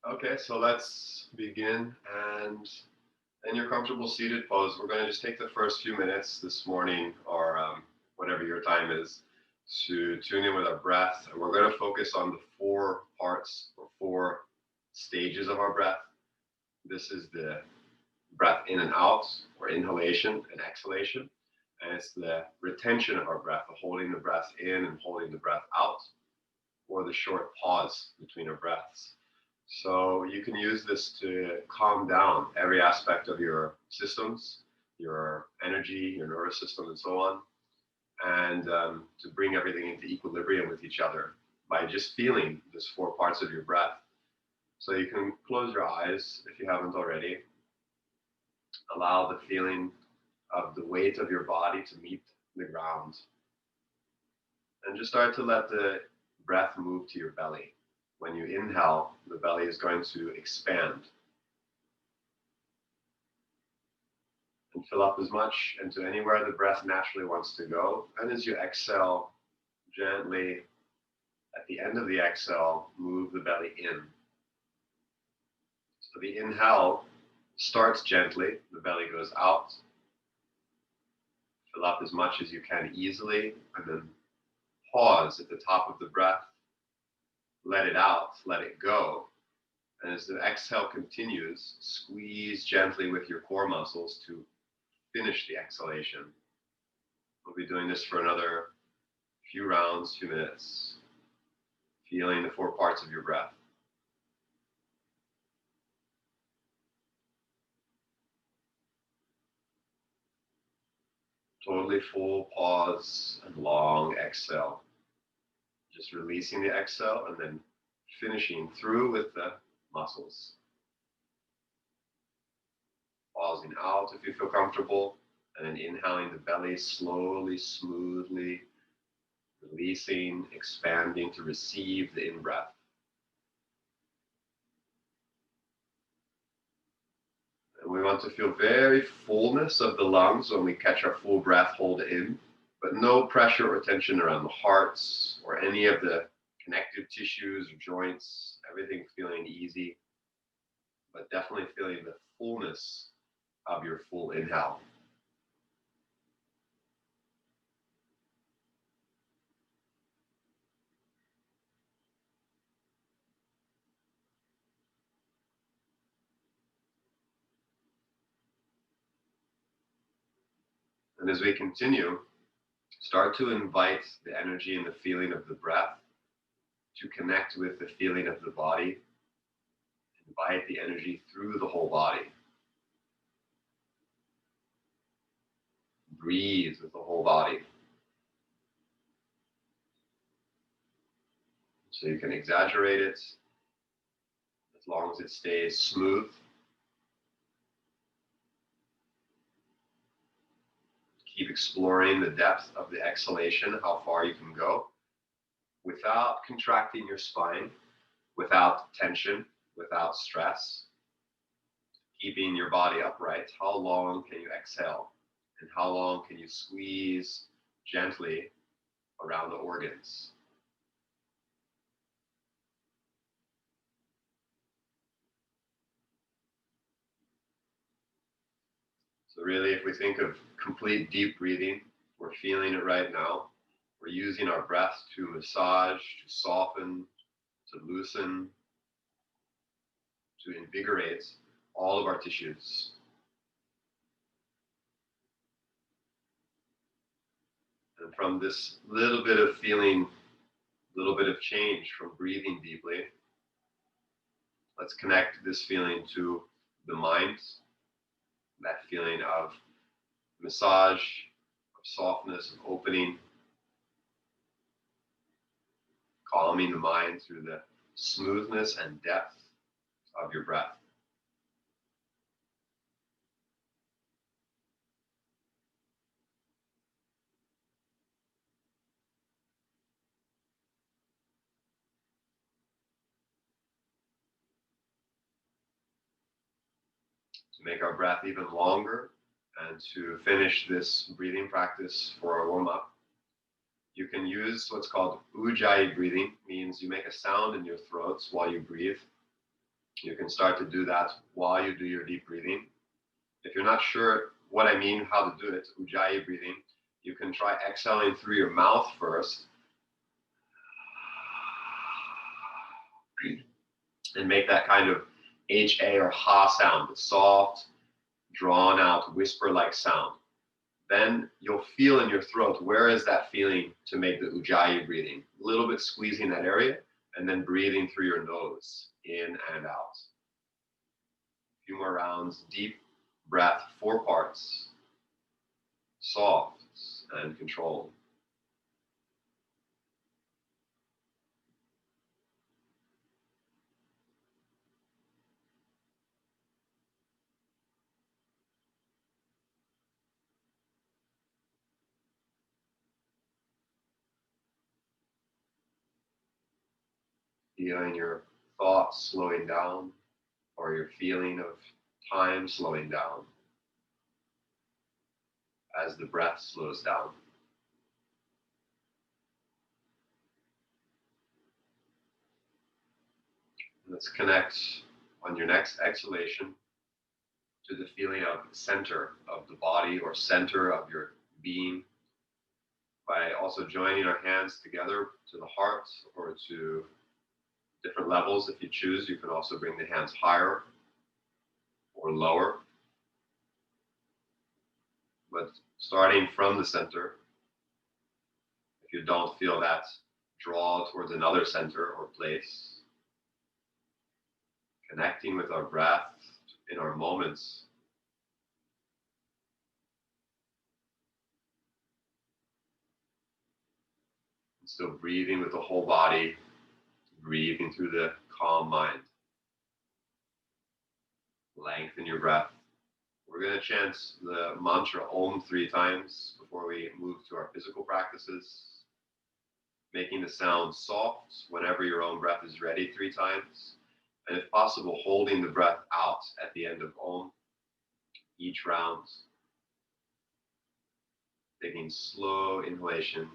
Okay, so let's begin. And in your comfortable seated pose, we're going to just take the first few minutes this morning or whatever your time is to tune in with our breath. And we're going to focus on the four parts or four stages of our breath. This is the breath in and out, or inhalation and exhalation. And it's the retention of our breath, the holding the breath in and holding the breath out, or the short pause between our breaths. So you can use this to calm down every aspect of your systems, your energy, your nervous system, and so on, and to bring everything into equilibrium with each other by just feeling these four parts of your breath. So you can close your eyes if you haven't already. Allow the feeling of the weight of your body to meet the ground. And just start to let the breath move to your belly. When you inhale, the belly is going to expand and fill up as much and to anywhere the breath naturally wants to go. And as you exhale, gently, at the end of the exhale, move the belly in. So the inhale starts gently, the belly goes out. Fill up as much as you can easily, and then pause at the top of the breath. Let it out, let it go. And as the exhale continues, squeeze gently with your core muscles to finish the exhalation. We'll be doing this for another few rounds, few minutes, feeling the four parts of your breath. Totally full pause and long exhale. Just releasing the exhale and then finishing through with the muscles. Pausing out if you feel comfortable, and then inhaling the belly slowly, smoothly, releasing, expanding to receive the in-breath. And we want to feel very fullness of the lungs when we catch our full breath, hold in, but no pressure or tension around the hearts or any of the connective tissues or joints, everything feeling easy, but definitely feeling the fullness of your full inhale. And as we continue, start to invite the energy and the feeling of the breath to connect with the feeling of the body. Invite the energy through the whole body. Breathe with the whole body. So you can exaggerate it as long as it stays smooth. Keep exploring the depth of the exhalation, how far you can go, without contracting your spine, without tension, without stress. Keeping your body upright. How long can you exhale? And how long can you squeeze gently around the organs? So really, if we think of complete deep breathing, we're feeling it right now. We're using our breath to massage, to soften, to loosen, to invigorate all of our tissues. And from this little bit of feeling, little bit of change from breathing deeply, let's connect this feeling to the mind, that feeling of massage, of softness, of opening, calming the mind through the smoothness and depth of your breath. To make our breath even longer and to finish this breathing practice for our warm-up, you can use what's called Ujjayi breathing. Means you make a sound in your throats while you breathe. You can start to do that while you do your deep breathing. If you're not sure what I mean, how to do it, Ujjayi breathing, you can try exhaling through your mouth first and make that kind of HA or ha sound, the soft, drawn out, whisper-like sound. Then you'll feel in your throat, where is that feeling to make the Ujjayi breathing? A little bit squeezing that area and then breathing through your nose, in and out. A few more rounds, deep breath, 4 parts, soft and controlled. Feeling your thoughts slowing down or your feeling of time slowing down as the breath slows down. Let's connect on your next exhalation to the feeling of center of the body or center of your being by also joining our hands together to the heart or to different levels. If you choose, you can also bring the hands higher or lower. But starting from the center, if you don't feel that draw towards another center or place, connecting with our breath in our moments. And still breathing with the whole body, breathing through the calm mind. Lengthen your breath. We're going to chant the mantra Om 3 times before we move to our physical practices, making the sound soft whenever your own breath is ready 3 times, and if possible, holding the breath out at the end of Om each round, taking slow inhalation,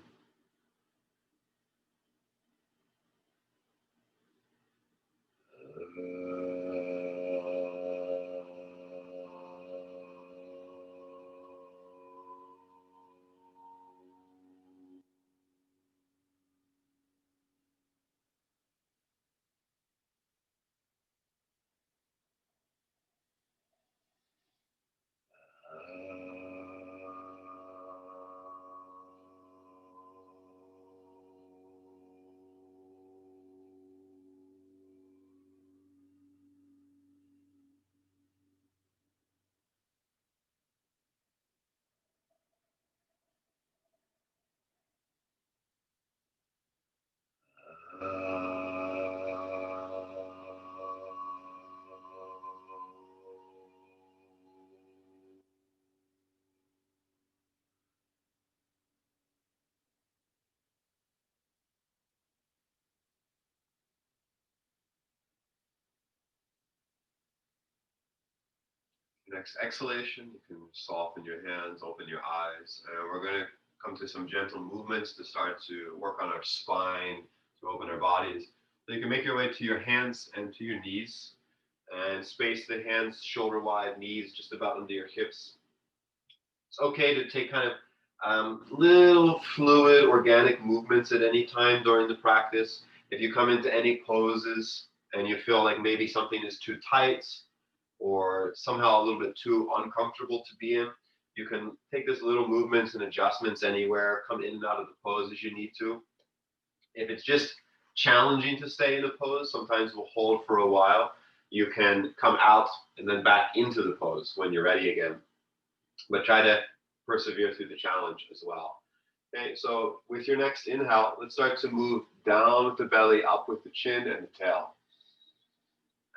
next exhalation, you can soften your hands, open your eyes, and we're going to come to some gentle movements to start to work on our spine, to open our bodies. So you can make your way to your hands and to your knees, and space the hands shoulder wide, knees just about under your hips. It's okay to take kind of little fluid, organic movements at any time during the practice. If you come into any poses and you feel like maybe something is too tight, or somehow a little bit too uncomfortable to be in, you can take this little movements and adjustments anywhere, come in and out of the pose as you need to. If it's just challenging to stay in a pose, sometimes we'll hold for a while. You can come out and then back into the pose when you're ready again. But try to persevere through the challenge as well. Okay, so with your next inhale, let's start to move down with the belly, up with the chin and the tail.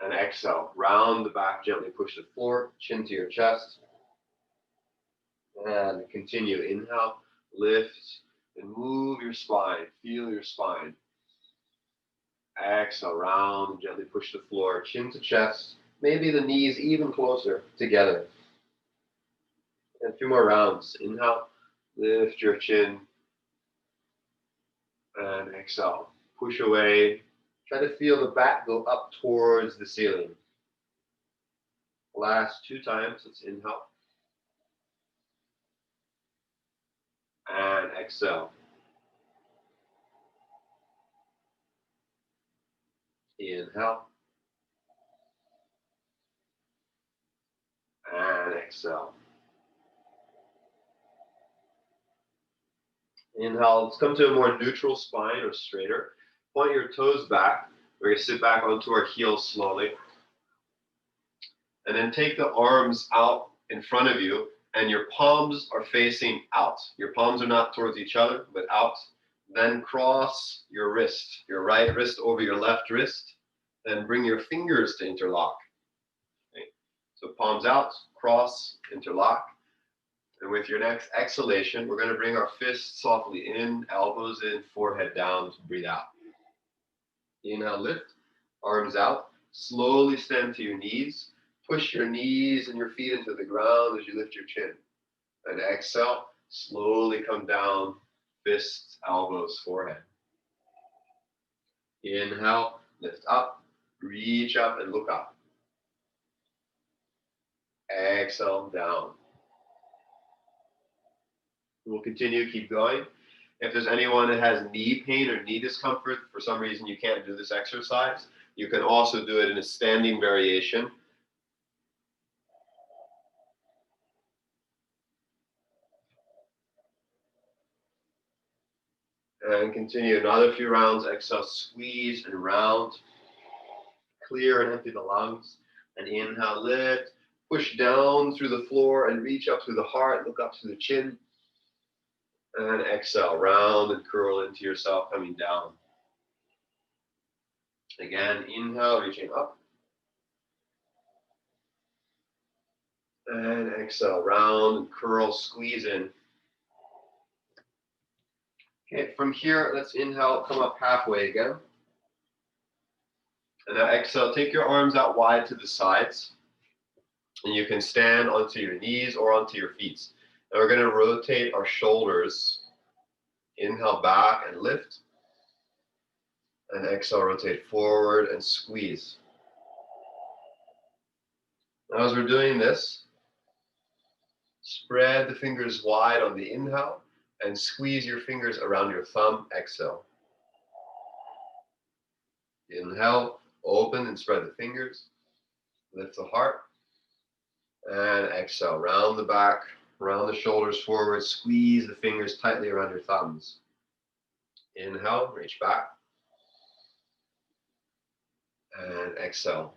And exhale, round the back, gently push the floor, chin to your chest. And continue, inhale, lift, and move your spine, feel your spine. Exhale, round, gently push the floor, chin to chest, maybe the knees even closer together. And a few more rounds, inhale, lift your chin, and exhale, push away, Try to feel the back go up towards the ceiling. Last 2 times. Let's inhale. And exhale. Inhale. And exhale. Inhale. Let's come to a more neutral spine or straighter. Point your toes back. We're going to sit back onto our heels slowly. And then take the arms out in front of you, and your palms are facing out. Your palms are not towards each other, but out. Then cross your wrist, your right wrist over your left wrist. Then bring your fingers to interlock. Okay. So palms out, cross, interlock. And with your next exhalation, we're going to bring our fists softly in, elbows in, forehead down, breathe out. Inhale, lift, arms out. Slowly stand to your knees. Push your knees and your feet into the ground as you lift your chin. And exhale, slowly come down, fists, elbows, forehead. Inhale, lift up, reach up and look up. Exhale, down. We'll continue, keep going. If there's anyone that has knee pain or knee discomfort, for some reason you can't do this exercise, you can also do it in a standing variation. And continue another few rounds. Exhale, squeeze and round. Clear and empty the lungs. And inhale, lift. Push down through the floor and reach up through the heart. Look up through the chin. And exhale, round and curl into yourself, coming down. Again, inhale, reaching up. And exhale, round and curl, squeeze in. Okay, from here, let's inhale, come up halfway again. And now exhale, take your arms out wide to the sides. And you can stand onto your knees or onto your feet. And we're going to rotate our shoulders. Inhale, back and lift. And exhale, rotate forward and squeeze. Now as we're doing this, spread the fingers wide on the inhale and squeeze your fingers around your thumb. Exhale. Inhale, open and spread the fingers. Lift the heart. And exhale, round the back, round the shoulders forward, squeeze the fingers tightly around your thumbs. Inhale, reach back. And exhale.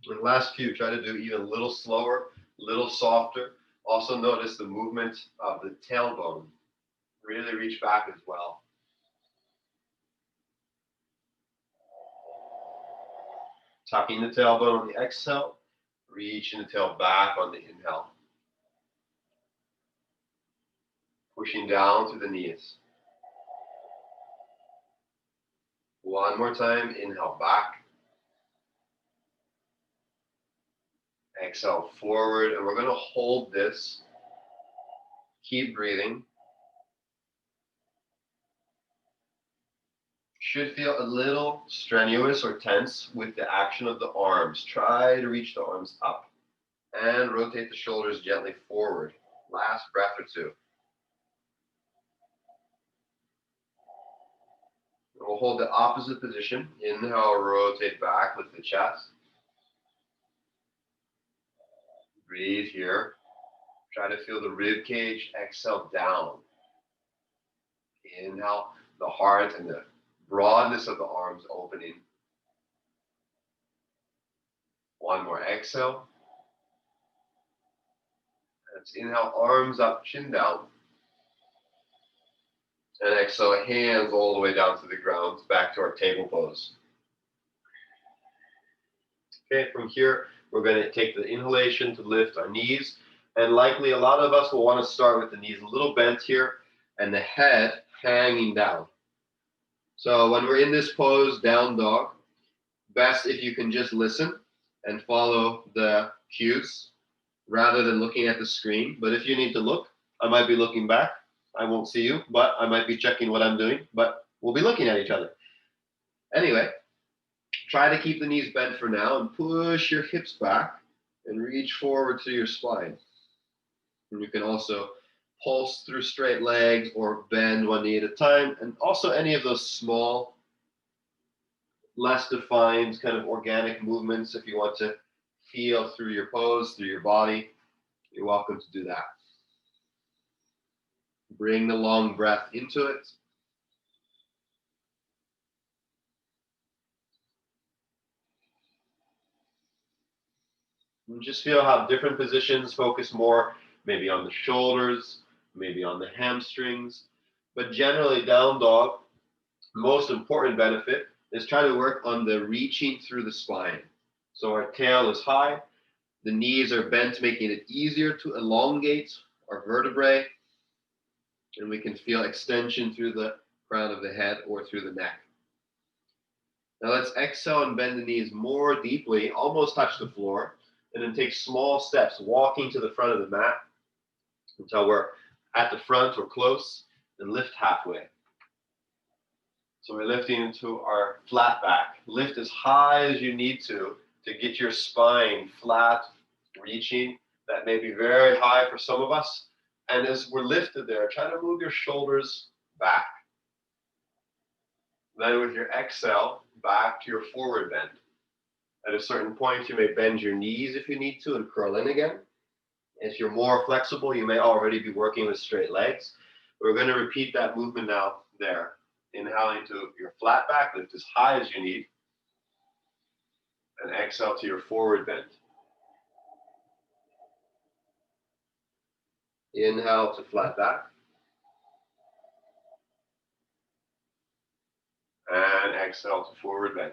And last few, try to do even a little slower, a little softer. Also notice the movement of the tailbone. Really reach back as well. Tucking the tailbone on the exhale, reaching the tail back on the inhale. Pushing down through the knees. One more time, inhale back. Exhale forward, and we're going to hold this. Keep breathing. Should feel a little strenuous or tense with the action of the arms. Try to reach the arms up and rotate the shoulders gently forward. Last breath or two. We'll hold the opposite position. Inhale, rotate back, lift the chest. Breathe here. Try to feel the rib cage. Exhale, down. Inhale, the heart and the broadness of the arms opening. One more exhale. Let's inhale, arms up, chin down. And exhale, hands all the way down to the ground, back to our table pose. Okay, from here, we're going to take the inhalation to lift our knees. And likely a lot of us will want to start with the knees a little bent here and the head hanging down. So when we're in this pose, down dog, best if you can just listen and follow the cues rather than looking at the screen. But if you need to look, I might be looking back. I won't see you, but I might be checking what I'm doing. But we'll be looking at each other. Anyway, try to keep the knees bent for now and push your hips back and reach forward to your spine. And you can also pulse through straight legs or bend one knee at a time. And also any of those small, less defined kind of organic movements, if you want to feel through your pose, through your body, you're welcome to do that. Bring the long breath into it. And just feel how different positions focus more, maybe on the shoulders, maybe on the hamstrings. But generally, down dog, most important benefit is try to work on the reaching through the spine. So our tail is high, the knees are bent, making it easier to elongate our vertebrae, and we can feel extension through the crown of the head or through the neck. Now let's exhale and bend the knees more deeply, almost touch the floor, and then take small steps, walking to the front of the mat until we're at the front or close, and lift halfway. So we're lifting into our flat back. Lift as high as you need to get your spine flat, reaching. That may be very high for some of us. And as we're lifted there, try to move your shoulders back. Then with your exhale, back to your forward bend. At a certain point, you may bend your knees if you need to and curl in again. If you're more flexible, you may already be working with straight legs. We're going to repeat that movement now there. Inhaling to your flat back, lift as high as you need. And exhale to your forward bend. Inhale to flat back. And exhale to forward bend.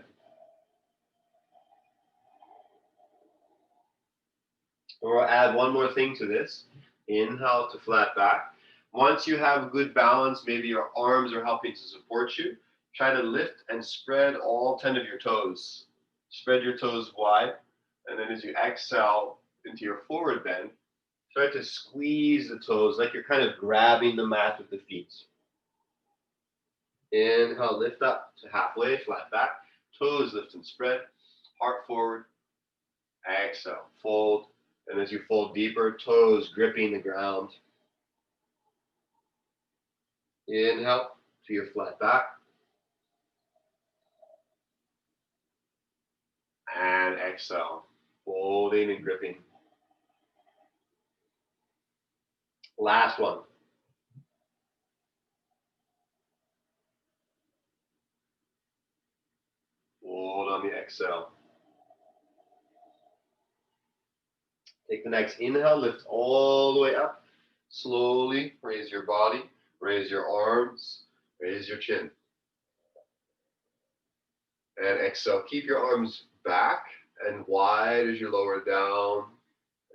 We'll add one more thing to this. Inhale to flat back. Once you have good balance, maybe your arms are helping to support you, try to lift and spread all 10 of your toes. Spread your toes wide, and then as you exhale into your forward bend, try to squeeze the toes like you're kind of grabbing the mat with the feet. Inhale, lift up to halfway, flat back. Toes lift and spread, heart forward. Exhale, fold. And as you fold deeper, toes gripping the ground. Inhale to your flat back. And exhale, folding and gripping. Last one. Fold on the exhale. Take the next inhale, lift all the way up. Slowly raise your body, raise your arms, raise your chin. And exhale, keep your arms back and wide as you lower down.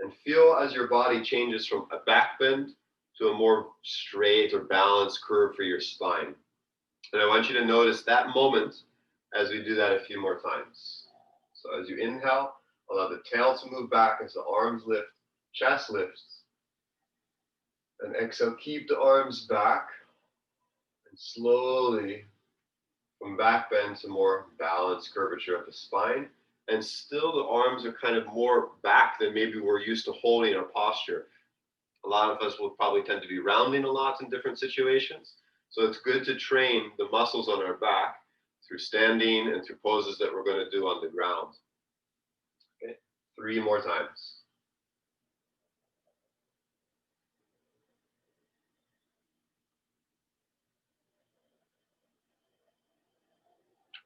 And feel as your body changes from a back bend to a more straight or balanced curve for your spine. And I want you to notice that moment as we do that a few more times. So as you inhale, allow the tail to move back as the arms lift, chest lifts. And exhale, keep the arms back and slowly from back bend to more balanced curvature of the spine. And still the arms are kind of more back than maybe we're used to holding our posture. A lot of us will probably tend to be rounding a lot in different situations. So it's good to train the muscles on our back through standing and through poses that we're going to do on the ground. Okay, 3 more times.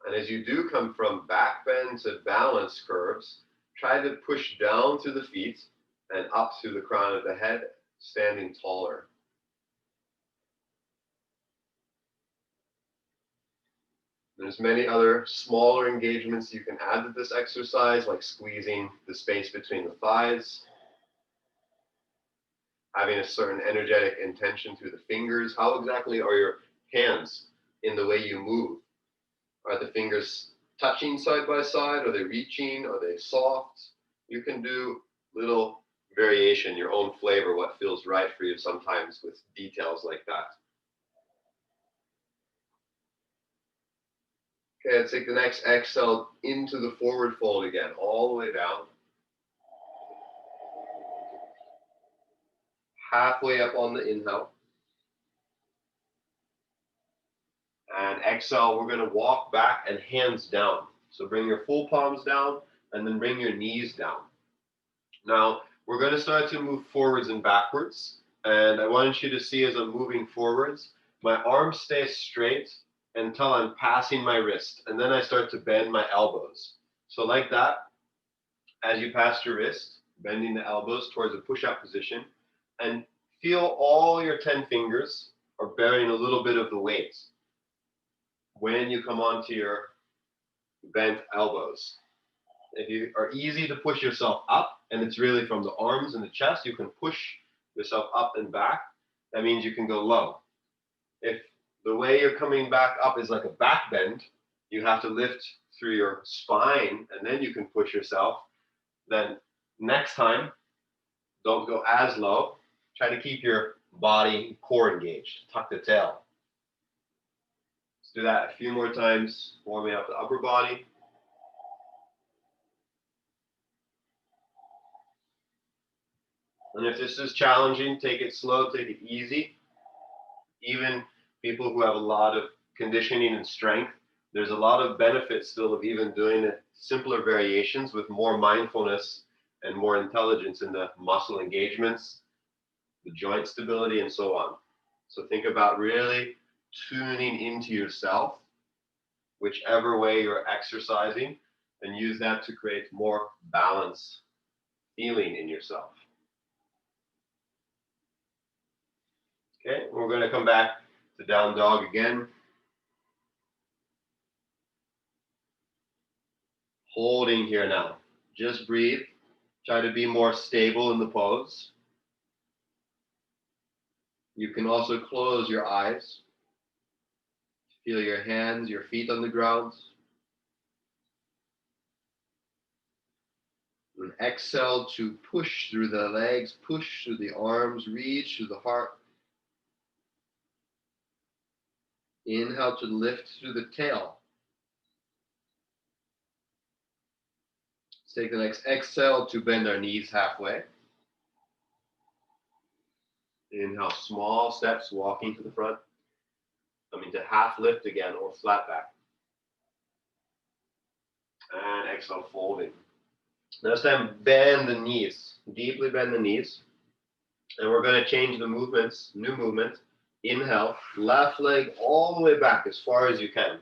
And as you do come from back bend to balance curves, try to push down through the feet and up through the crown of the head, standing taller. There's many other smaller engagements you can add to this exercise, like squeezing the space between the thighs, having a certain energetic intention through the fingers. How exactly are your hands in the way you move? Are the fingers touching side by side? Are they reaching? Are they soft? You can do little variation, your own flavor, what feels right for you sometimes with details like that. Okay, let's take the next exhale into the forward fold again, all the way down. Halfway up on the inhale. And exhale, we're going to walk back and hands down. So bring your full palms down and then bring your knees down. Now, we're going to start to move forwards and backwards. And I want you to see as I'm moving forwards, my arms stay straight until I'm passing my wrist. And then I start to bend my elbows. So like that, as you pass your wrist, bending the elbows towards a push-up position. And feel all your 10 fingers are bearing a little bit of the weight when you come onto your bent elbows. If you are easy to push yourself up, and it's really from the arms and the chest, you can push yourself up and back. That means you can go low. If the way you're coming back up is like a back bend, you have to lift through your spine, and then you can push yourself. Then next time, don't go as low. Try to keep your body core engaged. Tuck the tail. Let's do that a few more times, warming up the upper body. And if this is challenging, take it slow, take it easy. Even people who have a lot of conditioning and strength, there's a lot of benefits still of even doing it simpler variations with more mindfulness and more intelligence in the muscle engagements, the joint stability, and so on. So think about really tuning into yourself, whichever way you're exercising, and use that to create more balance feeling in yourself. Okay, we're going to come back to down dog again. Holding here now. Just breathe. Try to be more stable in the pose. You can also close your eyes. Feel your hands, your feet on the ground. And exhale to push through the legs, push through the arms, reach through the heart. Inhale to lift through the tail. Let's take the next exhale to bend our knees halfway. Inhale, small steps, walking to the front. Coming to half lift again or flat back. And exhale, folding. This time, bend the knees. Deeply bend the knees. And we're going to change the movements, new movement. Inhale, left leg all the way back as far as you can.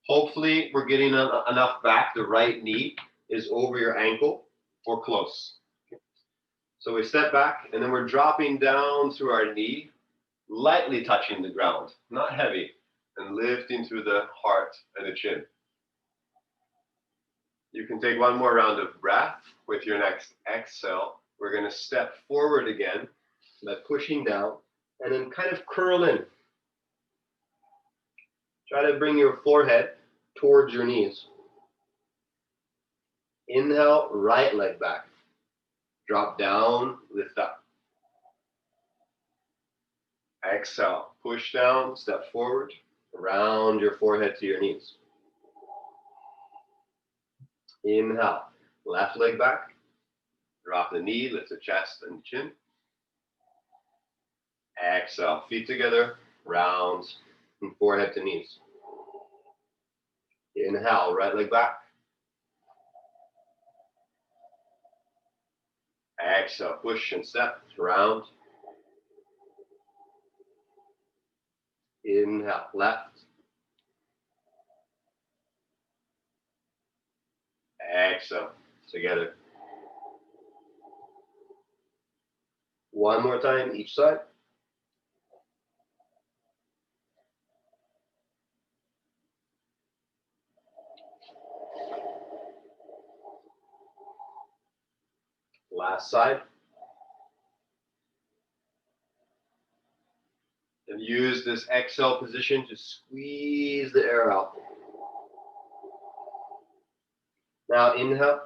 Hopefully, we're getting enough back. The right knee is over your ankle or close. So we step back, and then we're dropping down through our knee, lightly touching the ground, not heavy, and lifting through the heart and the chin. You can take one more round of breath with your next exhale. We're going to step forward again, let pushing down, and then kind of curl in. Try to bring your forehead towards your knees. Inhale, right leg back. Drop down, lift up. Exhale, push down, step forward, round your forehead to your knees. Inhale, left leg back. Drop the knee, lift the chest and chin. Exhale, feet together, round from forehead to knees. Inhale, right leg back. Exhale, push and step, round. Inhale, left. Exhale, together. One more time, each side. Last side. And use this exhale position to squeeze the air out. Now inhale,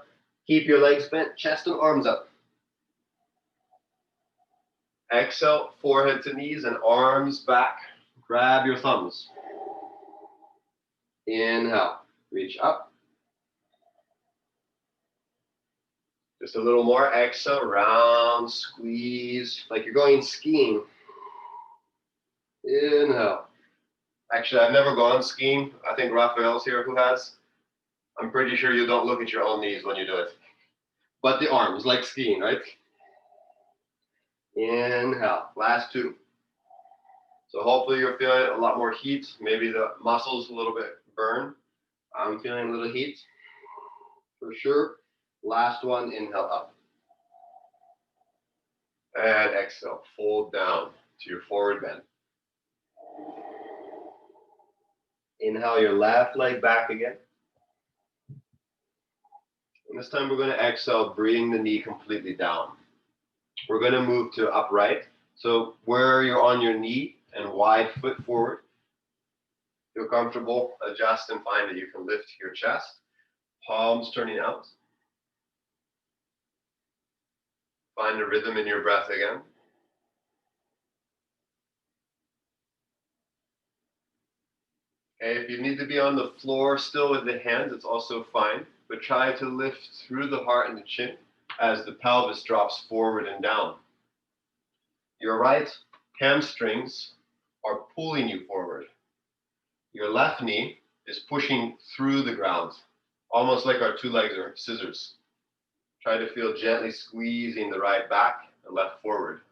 keep your legs bent, chest and arms up. Exhale, forehead to knees and arms back. Grab your thumbs. Inhale, Reach up. Just a little more. Exhale, round, squeeze, like you're going skiing. Inhale. Actually, I've never gone skiing. I think Raphael's here who has. I'm pretty sure you don't look at your own knees when you do it. But the arms, like skiing, right? Inhale. Last two. So hopefully you're feeling a lot more heat. Maybe the muscles a little bit burn. I'm feeling a little heat for sure. Last one, inhale up. And exhale, fold down to your forward bend. Inhale your left leg back again. And this time we're going to exhale, bring the knee completely down. We're going to move to upright. So where you're on your knee and wide foot forward, feel comfortable, adjust and find that you can lift your chest. Palms turning out. Find a rhythm in your breath again. Okay, if you need to be on the floor still with the hands, it's also fine. But try to lift through the heart and the chin as the pelvis drops forward and down. Your right hamstrings are pulling you forward. Your left knee is pushing through the ground, almost like our two legs are scissors. Try to feel gently squeezing the right back and left forward.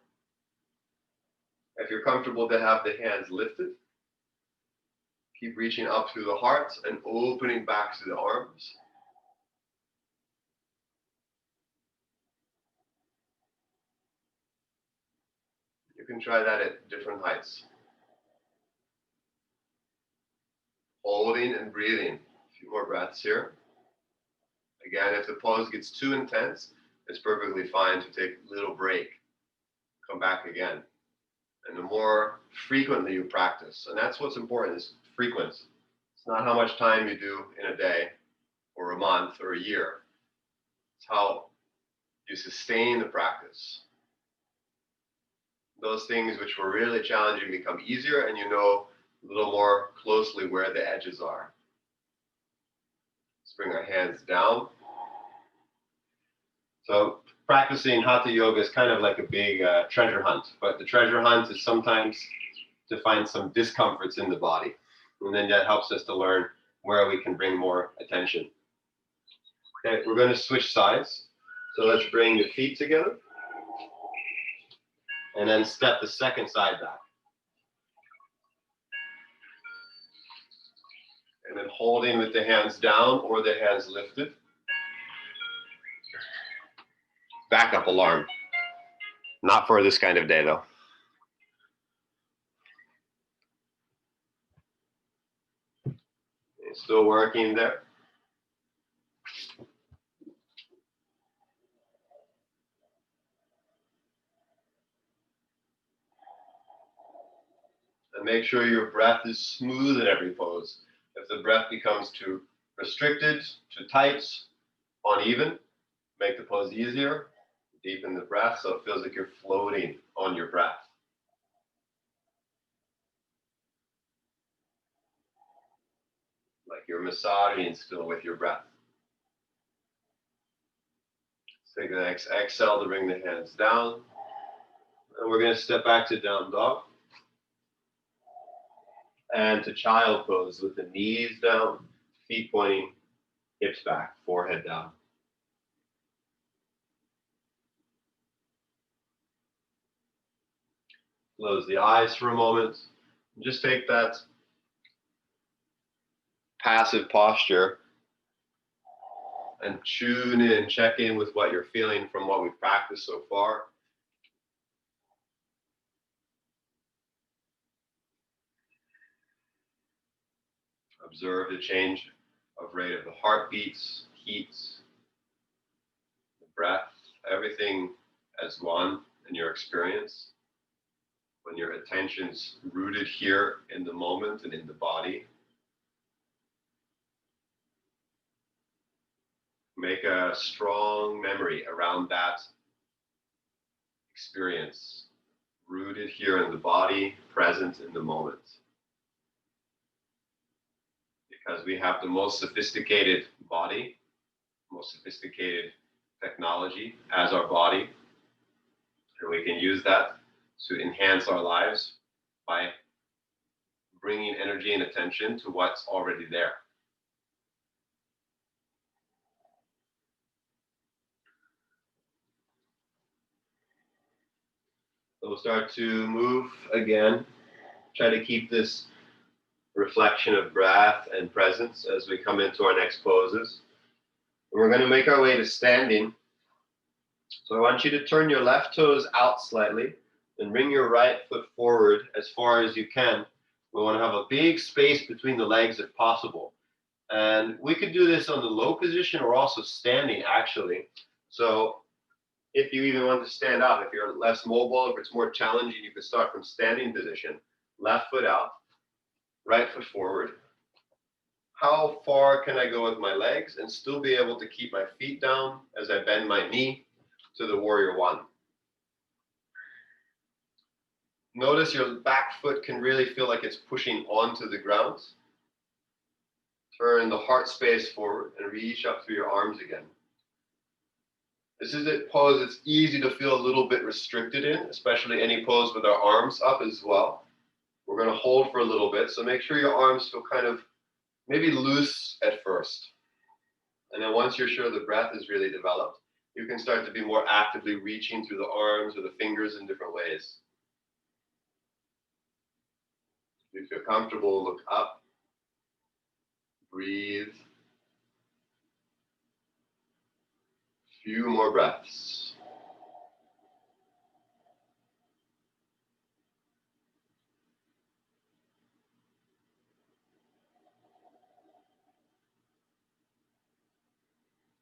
If you're comfortable to have the hands lifted, keep reaching up through the heart and opening back to the arms. You can try that at different heights. Holding and breathing. A few more breaths here. Again, if the pose gets too intense, it's perfectly fine to take a little break. Come back again. And the more frequently you practice, and that's what's important, is frequency. It's not how much time you do in a day or a month or a year. It's how you sustain the practice. Those things which were really challenging become easier, and you know a little more closely where the edges are. Let's bring our hands down. So practicing Hatha Yoga is kind of like a big treasure hunt, but the treasure hunt is sometimes to find some discomforts in the body. And then that helps us to learn where we can bring more attention. Okay, we're going to switch sides. So let's bring the feet together. And then step the second side back. And then holding with the hands down or the hands lifted. Backup alarm. Not for this kind of day though. Okay, still working there. And make sure your breath is smooth in every pose. If the breath becomes too restricted, too tight, uneven, make the pose easier. Deepen the breath so it feels like you're floating on your breath. Like you're massaging still with your breath. Take the next exhale to bring the hands down. And we're going to step back to down dog. And to child pose with the knees down, feet pointing, hips back, forehead down. Close the eyes for a moment. Just take that passive posture and tune in, check in with what you're feeling from what we've practiced so far. Observe the change of rate of the heartbeats, heats, the breath, everything as one in your experience. When your attention's rooted here in the moment and in the body, make a strong memory around that experience, rooted here in the body, present in the moment. because we have the most sophisticated body, most sophisticated technology as our body, and we can use that to enhance our lives by bringing energy and attention to what's already there. So we'll start to move again. Try to keep this reflection of breath and presence as we come into our next poses. And we're going to make our way to standing. So I want you to turn your left toes out slightly and bring your right foot forward as far as you can. We want to have a big space between the legs if possible. And we could do this on the low position or also standing actually. So if you even want to stand up, if you're less mobile, if it's more challenging, you could start from standing position. Left foot out, right foot forward. How far can I go with my legs and still be able to keep my feet down as I bend my knee to the warrior one? Notice your back foot can really feel like it's pushing onto the ground. Turn the heart space forward and reach up through your arms again. This is a pose that's easy to feel a little bit restricted in, especially any pose with our arms up as well. We're going to hold for a little bit, so make sure your arms feel kind of maybe loose at first. And then once you're sure the breath is really developed, you can start to be more actively reaching through the arms or the fingers in different ways. If you feel comfortable, look up, breathe. Few more breaths.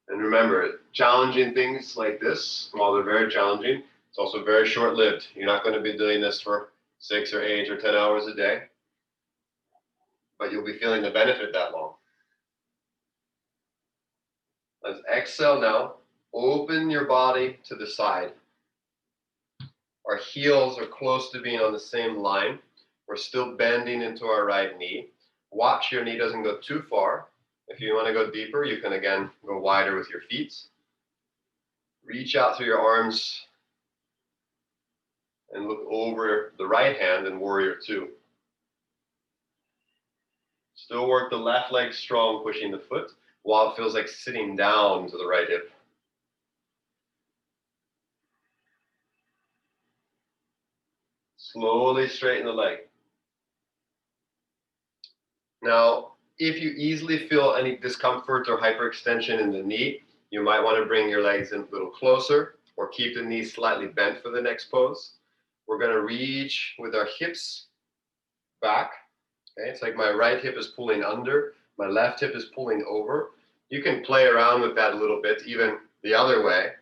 And remember, challenging things like this, while they're very challenging, it's also very short-lived. You're not going to be doing this for 6 or 8 or 10 hours a day, but you'll be feeling the benefit that long. Let's exhale now. Open your body to the side. Our heels are close to being on the same line. We're still bending into our right knee. Watch your knee doesn't go too far. If you want to go deeper, you can again go wider with your feet. Reach out through your arms and look over the right hand in warrior two. Still work the left leg strong, pushing the foot, while it feels like sitting down to the right hip. Slowly straighten the leg. Now, if you easily feel any discomfort or hyperextension in the knee, you might want to bring your legs in a little closer or keep the knees slightly bent for the next pose. We're going to reach with our hips back. Okay, it's like my right hip is pulling under, my left hip is pulling over. You can play around with that a little bit, even the other way,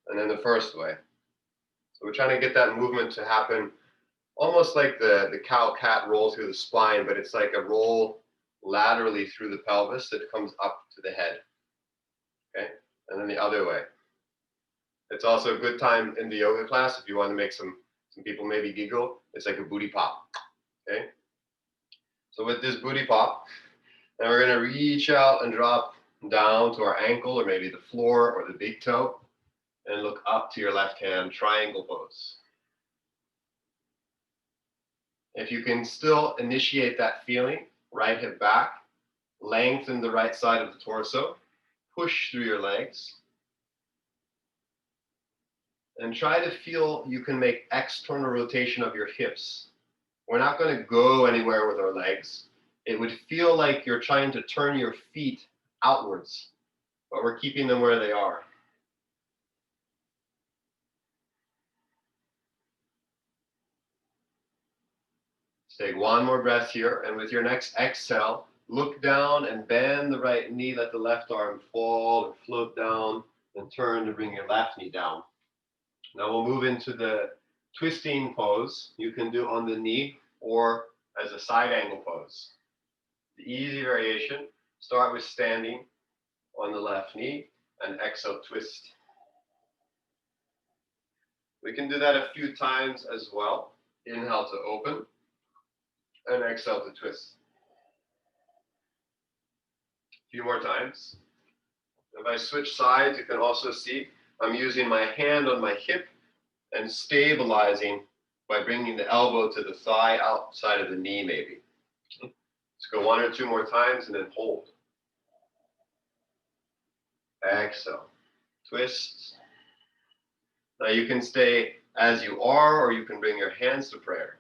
and then the first way. So we're trying to get that movement to happen almost like the cow-cat roll through the spine, but it's like a roll laterally through the pelvis that comes up to the head. Okay, and then the other way. It's also a good time in the yoga class if you want to make some people maybe giggle. It's like a booty pop. Okay, so with this booty pop, now we're going to reach out and drop down to our ankle or maybe the floor or the big toe and look up to your left hand, triangle pose. If you can still initiate that feeling, right hip back, lengthen the right side of the torso, push through your legs, and try to feel you can make external rotation of your hips. We're not going to go anywhere with our legs. It would feel like you're trying to turn your feet outwards, but we're keeping them where they are. Take one more breath here, and with your next exhale, look down and bend the right knee, let the left arm fall or float down, and turn to bring your left knee down. Now we'll move into the twisting pose. You can do on the knee or as a side angle pose. The easy variation, start with standing on the left knee and exhale, twist. We can do that a few times as well. Inhale to open and exhale to twist. few more times. If I switch sides, you can also see I'm using my hand on my hip and stabilizing by bringing the elbow to the thigh outside of the knee maybe. Let's go 1 or 2 more times and then hold. Exhale. Twist. Now you can stay as you are, or you can bring your hands to prayer.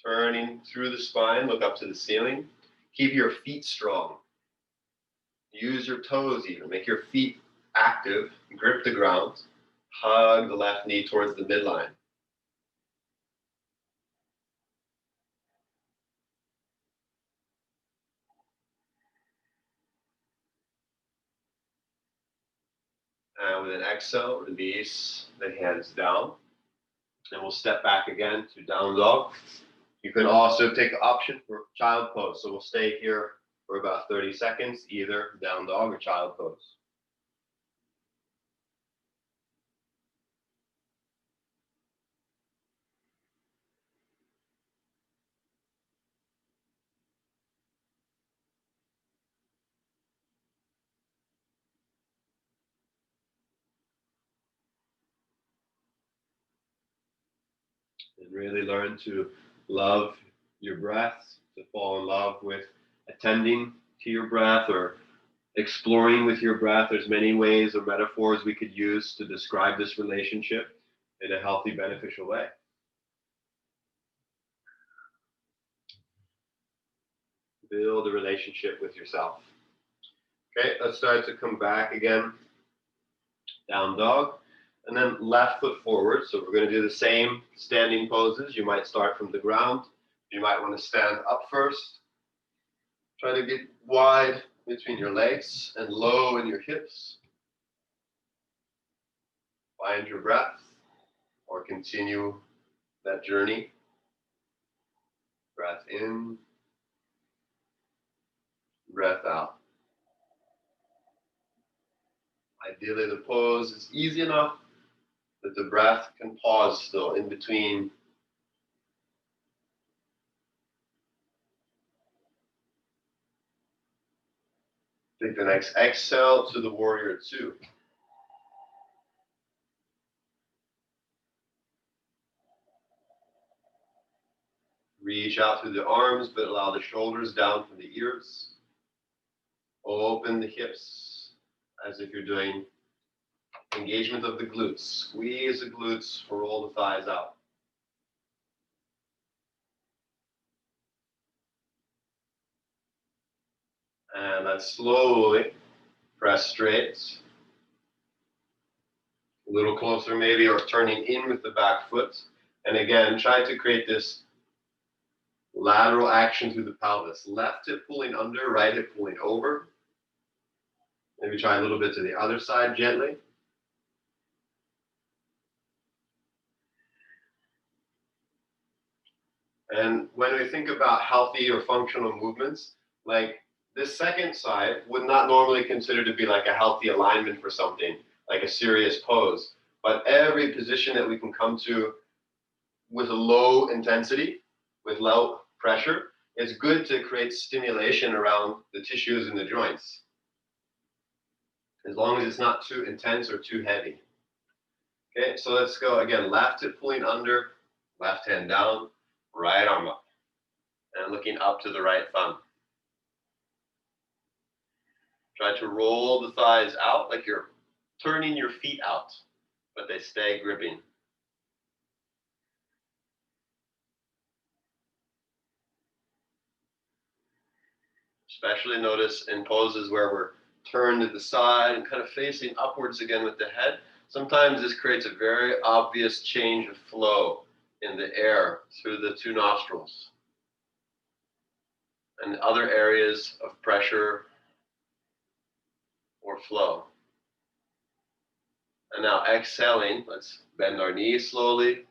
Turning through the spine, look up to the ceiling. Keep your feet strong. Use your toes even. Make your feet active. Grip the ground. Hug the left knee towards the midline. And with an exhale, release the hands down. And we'll step back again to down dog. You can also take the option for child pose. So we'll stay here for about 30 seconds, either down dog or child pose. And really learn to love your breath, to fall in love with attending to your breath or exploring with your breath. There's many ways or metaphors we could use to describe this relationship in a healthy, beneficial way. Build a relationship with yourself. Okay, let's start to come back again. Down dog. And then left foot forward. So we're going to do the same standing poses. You might start from the ground. You might want to stand up first. Try to get wide between your legs and low in your hips. Find your breath or continue that journey. Breath in, breath out. Ideally, the pose is easy enough that the breath can pause still in between. Take the next exhale to the warrior 2. Reach out through the arms, but allow the shoulders down from the ears. Open the hips as if you're doing engagement of the glutes. Squeeze the glutes, roll the thighs out. And let's slowly press straight. A little closer maybe, or turning in with the back foot. And again, try to create this lateral action through the pelvis. Left hip pulling under, right hip pulling over. Maybe try a little bit to the other side gently. And when we think about healthy or functional movements, like this second side would not normally consider to be like a healthy alignment for something, like a serious pose. But every position that we can come to with a low intensity, with low pressure, it's good to create stimulation around the tissues and the joints. As long as it's not too intense or too heavy. Okay, so let's go again. Left hip pulling under, left hand down, right arm up. And looking up to the right thumb. Try to roll the thighs out like you're turning your feet out, but they stay gripping. Especially notice in poses where we're turned to the side and kind of facing upwards again with the head. Sometimes this creates a very obvious change of flow in the air through the 2 nostrils. And other areas of pressure or flow. And now exhaling, let's bend our knees slowly,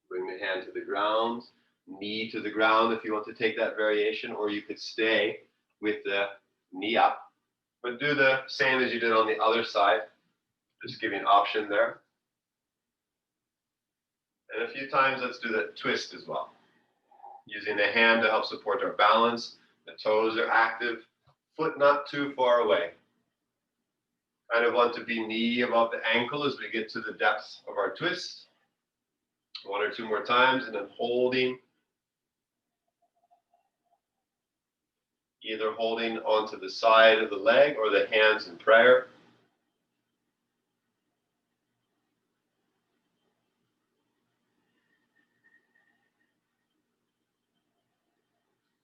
bring the hand to the ground, knee to the ground if you want to take that variation, or you could stay with the knee up, but do the same as you did on the other side, just giving an option there. And a few times let's do that twist as well, using the hand to help support our balance, The toes are active, foot not too far away. Kind of want to be knee above the ankle as we get to the depth of our twist. 1 or 2 more times, and then holding. Either holding onto the side of the leg or the hands in prayer.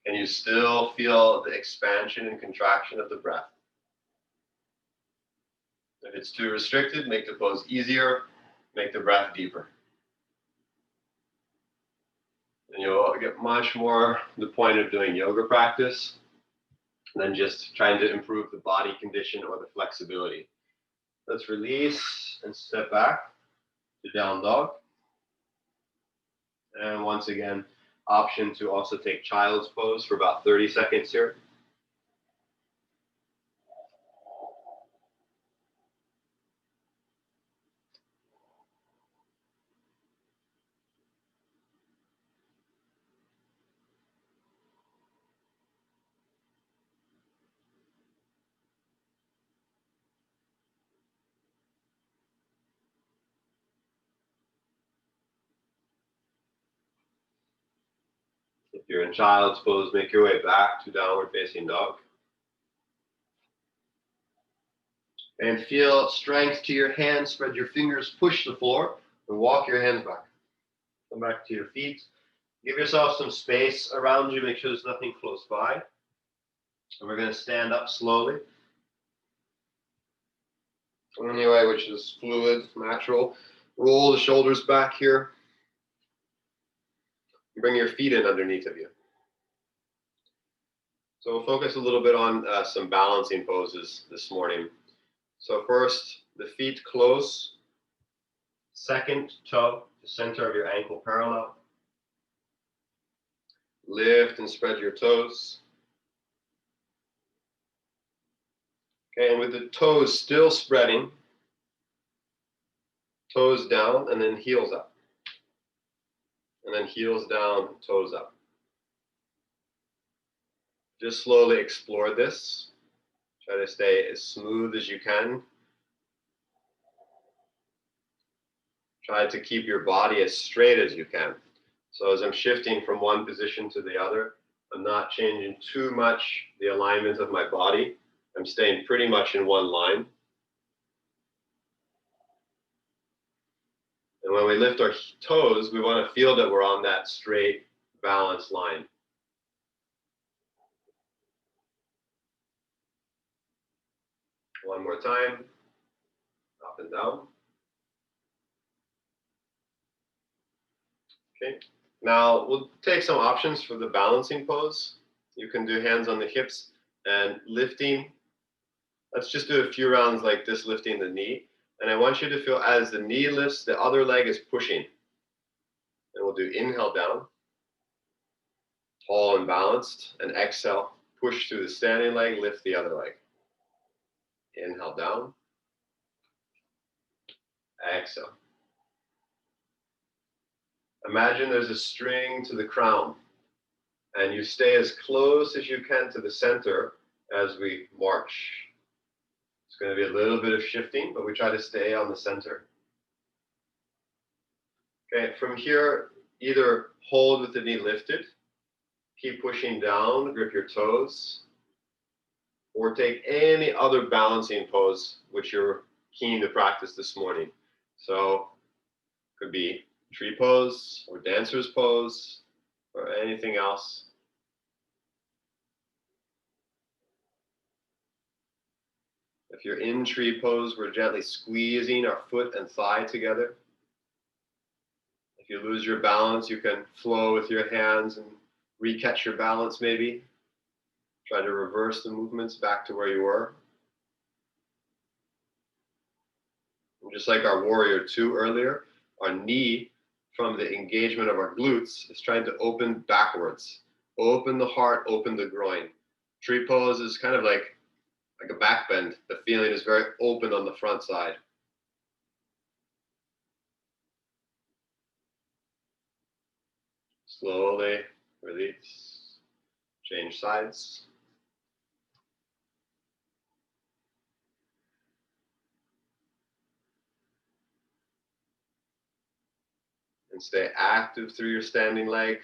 Can you still feel the expansion and contraction of the breath? If it's too restricted, make the pose easier, make the breath deeper. And you'll get much more the point of doing yoga practice than just trying to improve the body condition or the flexibility. Let's release and step back to down dog. And once again, option to also take child's pose for about 30 seconds here. If you're in child's pose, make your way back to downward facing dog. And feel strength to your hands, spread your fingers, push the floor, and walk your hands back. Come back to your feet. Give yourself some space around you, make sure there's nothing close by. And we're going to stand up slowly. Any way which is fluid, natural. Roll the shoulders back here. Bring your feet in underneath of you. So we'll focus a little bit on some balancing poses this morning. So first, the feet close. Second toe, the center of your ankle parallel. Lift and spread your toes. Okay, and with the toes still spreading, toes down and then heels up. And then heels down, toes up. Just slowly explore this. Try to stay as smooth as you can. Try to keep your body as straight as you can. So as I'm shifting from one position to the other, I'm not changing too much the alignment of my body. I'm staying pretty much in one line. And when we lift our toes, we want to feel that we're on that straight, balanced line. One more time. Up and down. Okay. Now we'll take some options for the balancing pose. You can do hands on the hips and lifting. Let's just do a few rounds like this, lifting the knee. And I want you to feel as the knee lifts, the other leg is pushing. And we'll do inhale down, tall and balanced, and exhale, push through the standing leg, lift the other leg. Inhale down, exhale. Imagine there's a string to the crown, and you stay as close as you can to the center as we march. It's going to be a little bit of shifting, but we try to stay on the center. Okay, from here, either hold with the knee lifted, keep pushing down, grip your toes, or take any other balancing pose which you're keen to practice this morning. So, it could be tree pose, or dancer's pose, or anything else. If you're in tree pose, we're gently squeezing our foot and thigh together. If you lose your balance, you can flow with your hands and recatch your balance maybe. Try to reverse the movements back to where you were. And just like our warrior 2 earlier, our knee from the engagement of our glutes is trying to open backwards. Open the heart, open the groin. Tree pose is kind of like a back bend. The feeling is very open on the front side. Slowly release. Change sides. And stay active through your standing leg.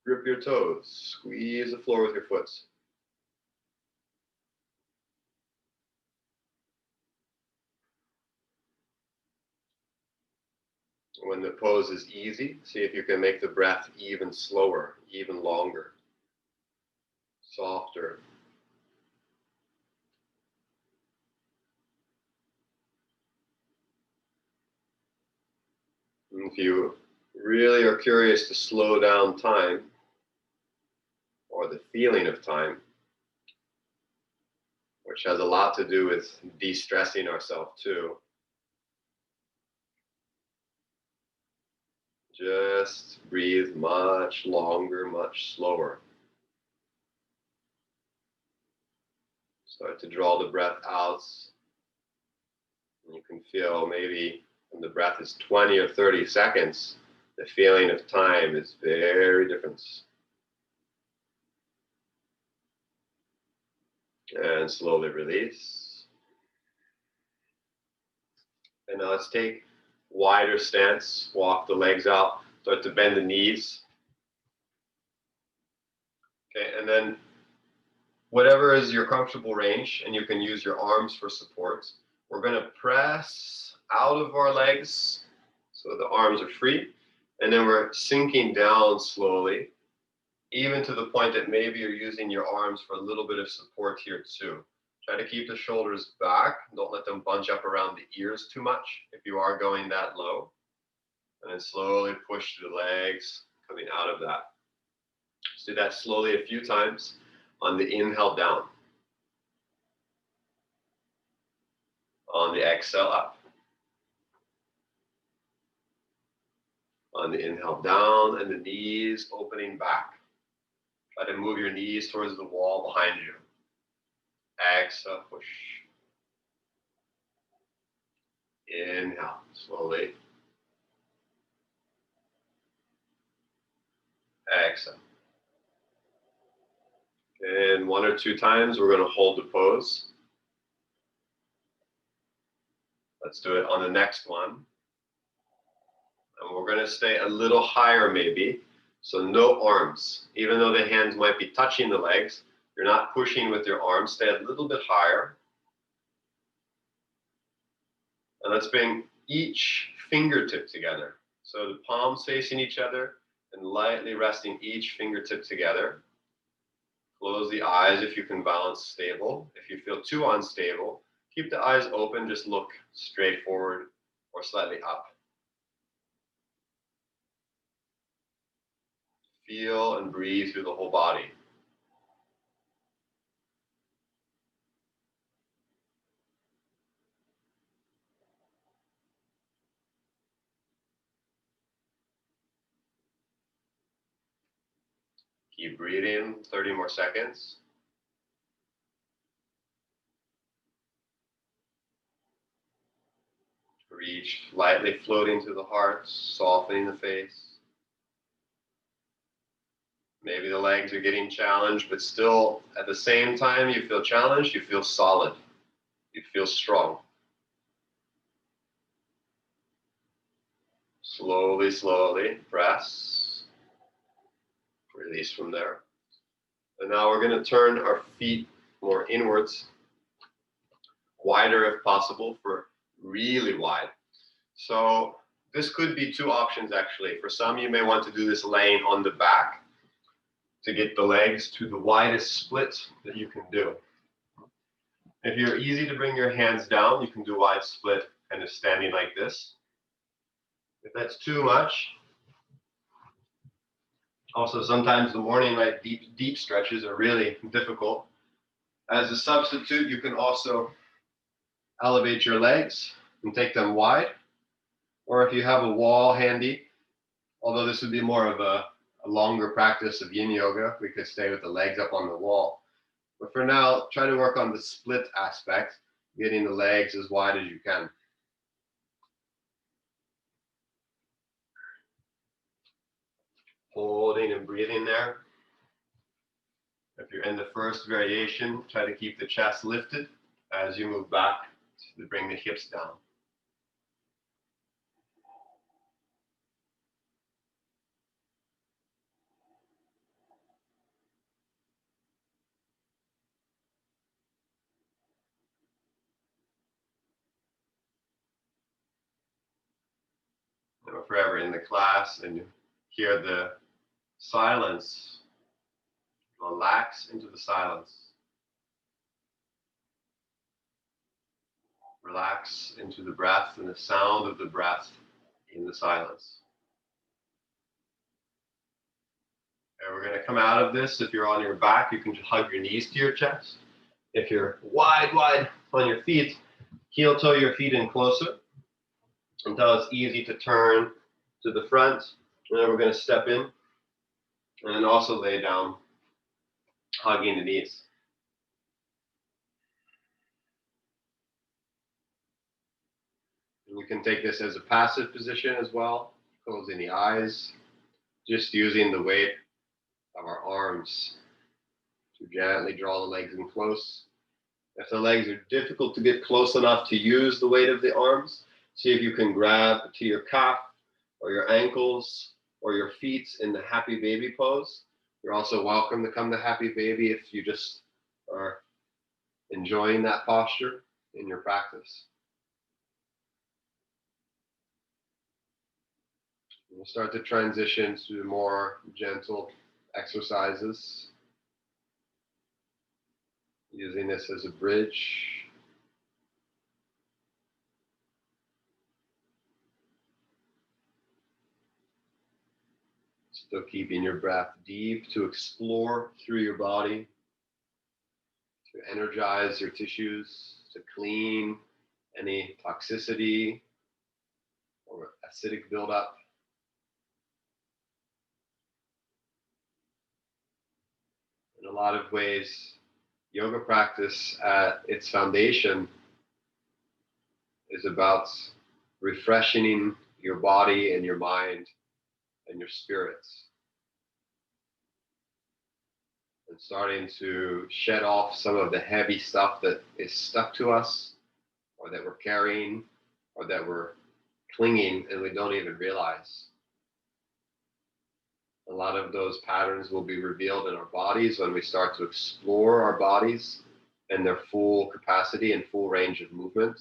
Grip your toes. Squeeze the floor with your foot. When the pose is easy, see if you can make the breath even slower, even longer, softer. And if you really are curious to slow down time, or the feeling of time, which has a lot to do with de-stressing ourselves too, just breathe much longer, much slower. Start to draw the breath out. And you can feel maybe when the breath is 20 or 30 seconds, the feeling of time is very different. And slowly release. And now let's take wider stance, walk the legs out, start to bend the knees. Okay, and then whatever is your comfortable range, and you can use your arms for support, we're going to press out of our legs so the arms are free, and then we're sinking down slowly, even to the point that maybe you're using your arms for a little bit of support here too. Try to keep the shoulders back. Don't let them bunch up around the ears too much if you are going that low. And then slowly push the legs coming out of that. Let's do that slowly a few times. On the inhale, down. On the exhale, up. On the inhale, down, and the knees opening back. Try to move your knees towards the wall behind you. Exhale, push. Inhale, slowly. Exhale. And one or two times, we're going to hold the pose. Let's do it on the next one. And we're going to stay a little higher maybe. So no arms. Even though the hands might be touching the legs, you're not pushing with your arms. Stay a little bit higher. And let's bring each fingertip together. So the palms facing each other and lightly resting each fingertip together. Close the eyes if you can balance stable. If you feel too unstable, keep the eyes open, just look straight forward or slightly up. Feel and breathe through the whole body. Keep breathing, 30 more seconds. Reach lightly floating to the heart, softening the face. Maybe the legs are getting challenged, but still at the same time you feel challenged, you feel solid. You feel strong. Slowly, slowly, press. Release from there. And now we're going to turn our feet more inwards, wider if possible, for really wide. So this could be two options actually. For some, you may want to do this laying on the back to get the legs to the widest split that you can do. If you're easy to bring your hands down, you can do wide split kind of standing like this. If that's too much, also sometimes the morning like deep stretches are really difficult. As a substitute, you can also elevate your legs and take them wide. Or if you have a wall handy, although this would be more of a longer practice of yin yoga, we could stay with the legs up on the wall. But for now, try to work on the split aspect, getting the legs as wide as you can. Holding and breathing there. If you're in the first variation, try to keep the chest lifted as you move back to bring the hips down. And we're forever in the class and you hear the silence, relax into the silence. Relax into the breath and the sound of the breath in the silence. And we're going to come out of this. If you're on your back, you can just hug your knees to your chest. If you're wide on your feet, heel toe your feet in closer until it's easy to turn to the front. And then we're going to step in and then also lay down, hugging the knees. And you can take this as a passive position as well, closing the eyes, just using the weight of our arms to gently draw the legs in close. If the legs are difficult to get close enough to use the weight of the arms, see if you can grab to your calf or your ankles or your feet in the happy baby pose. You're also welcome to come to happy baby if you just are enjoying that posture in your practice. We'll start to transition to more gentle exercises, using this as a bridge. Still keeping your breath deep to explore through your body, to energize your tissues, to clean any toxicity or acidic buildup. In a lot of ways, yoga practice at its foundation is about refreshing your body and your mind and your spirits, and starting to shed off some of the heavy stuff that is stuck to us, or that we're carrying, or that we're clinging and we don't even realize. A lot of those patterns will be revealed in our bodies when we start to explore our bodies and their full capacity and full range of movement.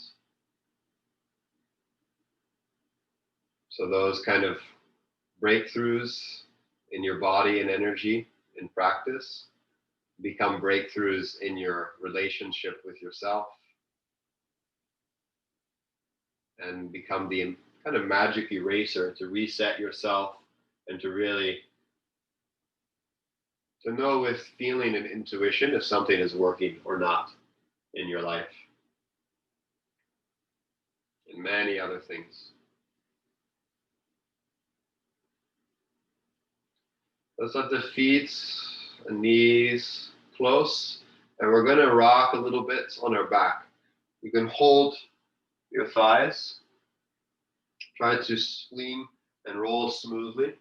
So those kind of breakthroughs in your body and energy in practice become breakthroughs in your relationship with yourself and become the kind of magic eraser to reset yourself and to really to know with feeling and intuition if something is working or not in your life, and many other things. Let's let the feet and knees close, and we're going to rock a little bit on our back. You can hold your thighs, try to swing and roll smoothly.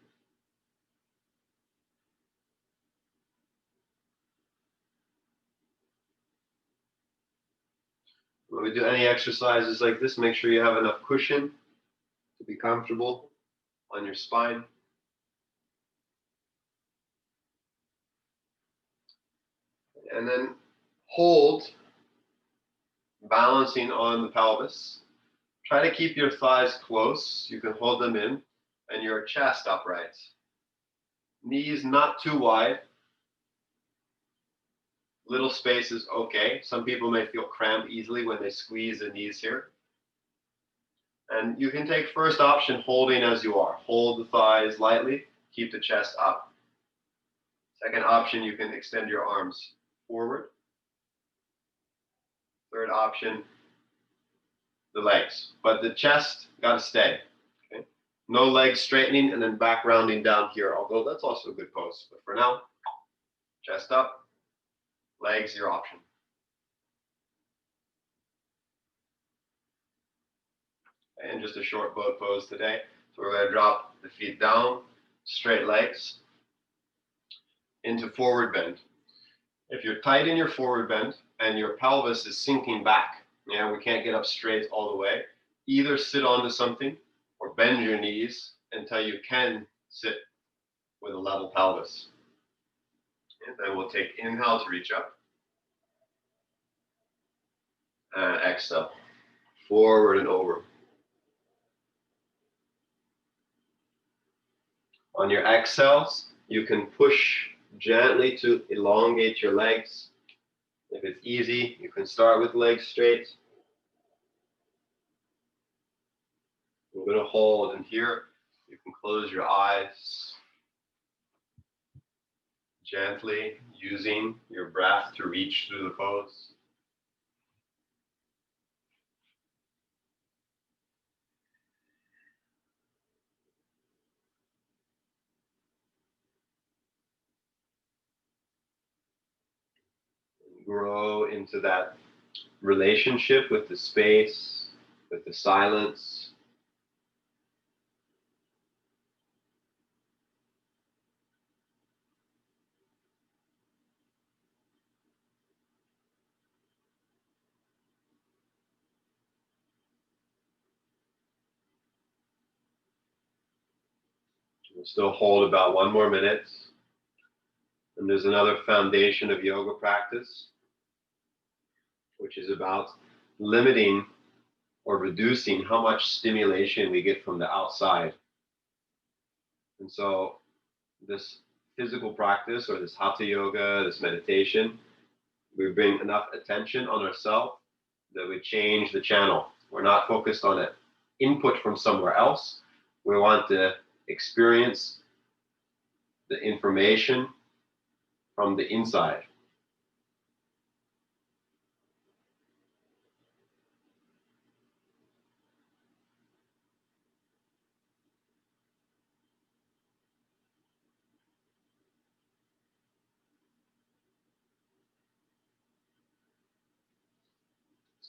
When we do any exercises like this, make sure you have enough cushion to be comfortable on your spine. And then hold, balancing on the pelvis. Try to keep your thighs close. You can hold them in, and your chest upright. Knees not too wide. Little space is okay. Some people may feel cramped easily when they squeeze the knees here. And you can take first option holding as you are. Hold the thighs lightly, keep the chest up. Second option, you can extend your arms forward. Third option, the legs. But the chest got to stay. Okay? No legs straightening and then back rounding down here, although that's also a good pose. But for now, chest up, legs your option. And just a short boat pose today. So we're going to drop the feet down, straight legs, into forward bend. If you're tight in your forward bend and your pelvis is sinking back, yeah, we can't get up straight all the way, either sit onto something or bend your knees until you can sit with a level pelvis. And then we'll take inhale to reach up. And exhale, forward and over. On your exhales, you can push gently to elongate your legs. If it's easy, you can start with legs straight. We're going to hold, and here you can close your eyes, gently using your breath to reach through the pose. Grow into that relationship with the space, with the silence. We'll still hold about 1 more minute. And there's another foundation of yoga practice, which is about limiting or reducing how much stimulation we get from the outside. And so this physical practice, or this Hatha yoga, this meditation, we bring enough attention on ourselves that we change the channel. We're not focused on an input from somewhere else. We want to experience the information from the inside.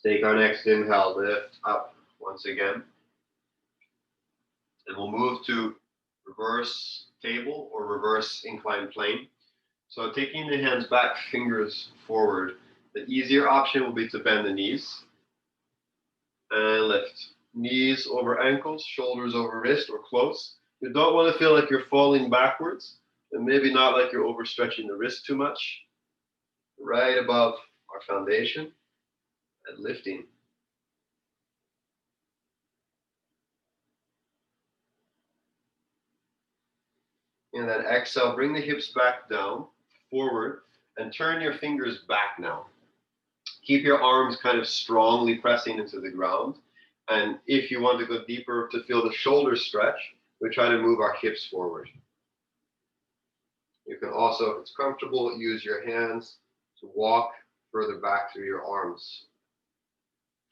Let's take our next inhale, lift up once again. And we'll move to reverse table or reverse inclined plane. So taking the hands back, fingers forward, the easier option will be to bend the knees and lift. Knees over ankles, shoulders over wrist or close. You don't want to feel like you're falling backwards, and maybe not like you're overstretching the wrist too much. Right above our foundation and lifting. And then exhale, bring the hips back down, forward, and turn your fingers back now. Keep your arms kind of strongly pressing into the ground. And if you want to go deeper to feel the shoulders stretch, we try to move our hips forward. You can also, if it's comfortable, use your hands to walk further back through your arms.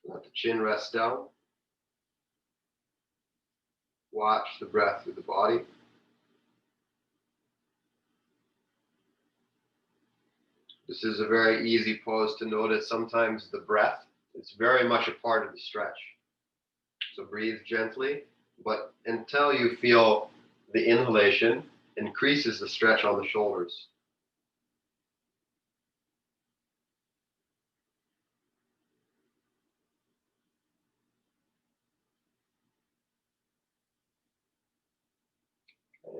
Let the chin rest down. Watch the breath through the body. This is a very easy pose to notice. Sometimes the breath is very much a part of the stretch. So breathe gently, but until you feel the inhalation increases the stretch on the shoulders.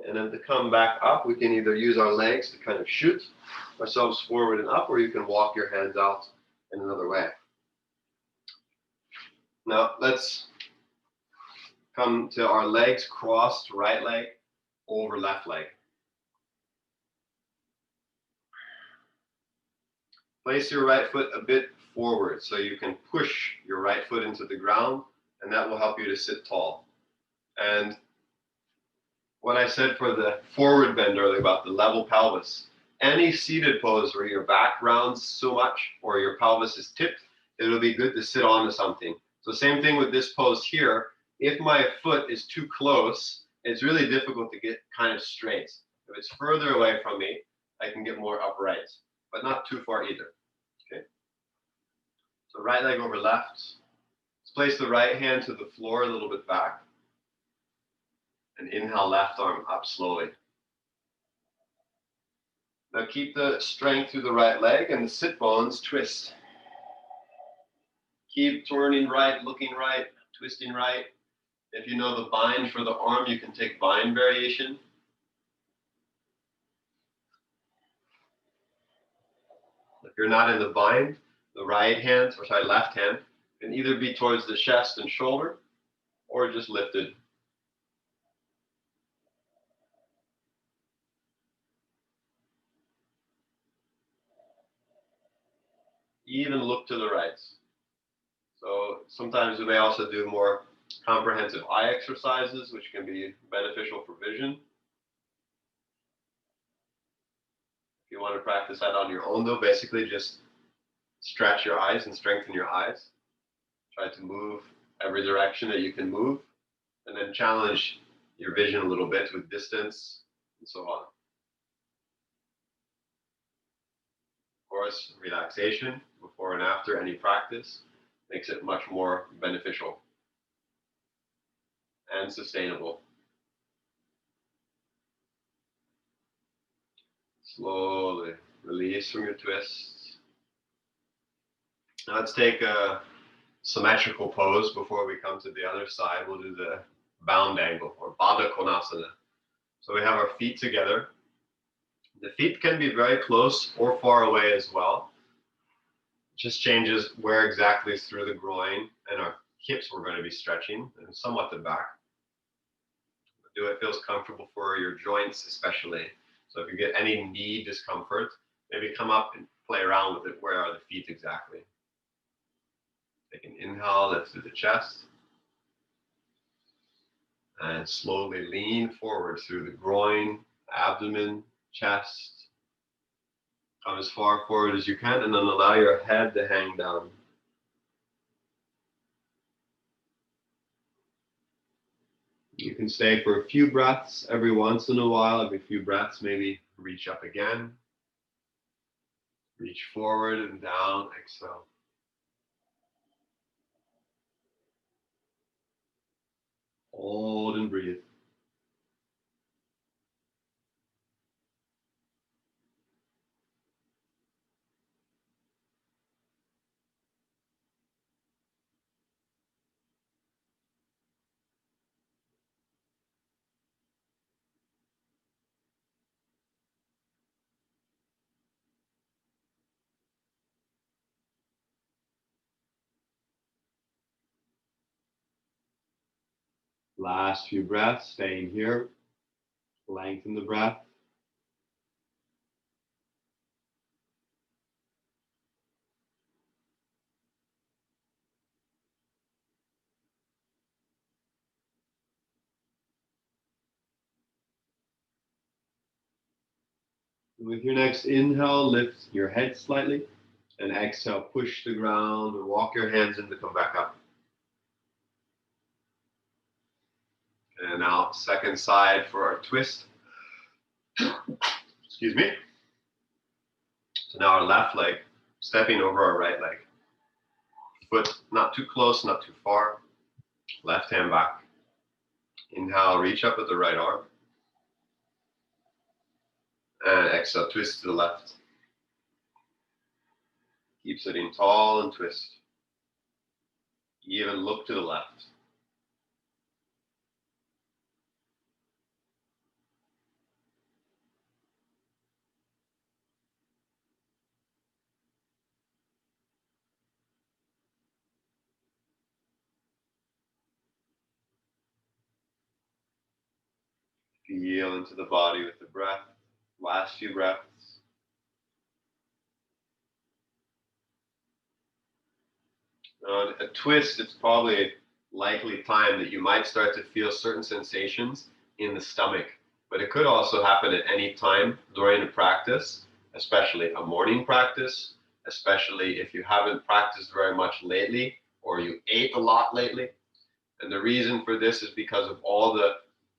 And then to come back up, we can either use our legs to kind of shoot ourselves forward and up, or you can walk your hands out in another way. Now let's come to our legs crossed, right leg over left leg. Place your right foot a bit forward so you can push your right foot into the ground, and that will help you to sit tall. And what I said for the forward bend earlier about the level pelvis, any seated pose where your back rounds so much or your pelvis is tipped, it'll be good to sit onto something. So same thing with this pose here. If my foot is too close, it's really difficult to get kind of straight. If it's further away from me, I can get more upright, but not too far either. Okay. So right leg over left. Let's place the right hand to the floor a little bit back. And inhale, left arm up slowly. Now keep the strength through the right leg and the sit bones twist. Keep turning right, looking right, twisting right. If you know the bind for the arm, you can take bind variation. If you're not in the bind, the left hand can either be towards the chest and shoulder or just lifted. Even look to the right. So sometimes we may also do more comprehensive eye exercises, which can be beneficial for vision. If you want to practice that on your own, though, basically just stretch your eyes and strengthen your eyes. Try to move every direction that you can move, and then challenge your vision a little bit with distance and so on. Of course, relaxation before and after any practice makes it much more beneficial and sustainable. Slowly release from your twists. Now let's take a symmetrical pose before we come to the other side. We'll do the bound angle or Baddha Konasana. So we have our feet together. The feet can be very close or far away as well. It just changes where exactly through the groin and our hips we're going to be stretching, and somewhat the back. Do it feels comfortable for your joints especially. So if you get any knee discomfort, maybe come up and play around with it. Where are the feet exactly? Take an inhale, lift through the chest. And slowly lean forward through the groin, abdomen, chest. Come as far forward as you can, and then allow your head to hang down. You can stay for a few breaths every once in a while. Every few breaths, maybe reach up again. Reach forward and down, exhale. Hold and breathe. Last few breaths, staying here. Lengthen the breath. With your next inhale, lift your head slightly, and exhale, push the ground or walk your hands in to come back up. And now second side for our twist. Excuse me. So now our left leg, stepping over our right leg. Foot not too close, not too far. Left hand back. Inhale, reach up with the right arm. And exhale, twist to the left. Keep sitting tall and twist. Even look to the left. Feel into the body with the breath. Last few breaths. On a twist, it's probably a likely time that you might start to feel certain sensations in the stomach, but it could also happen at any time during a practice, especially a morning practice, especially if you haven't practiced very much lately or you ate a lot lately. And the reason for this is because of all the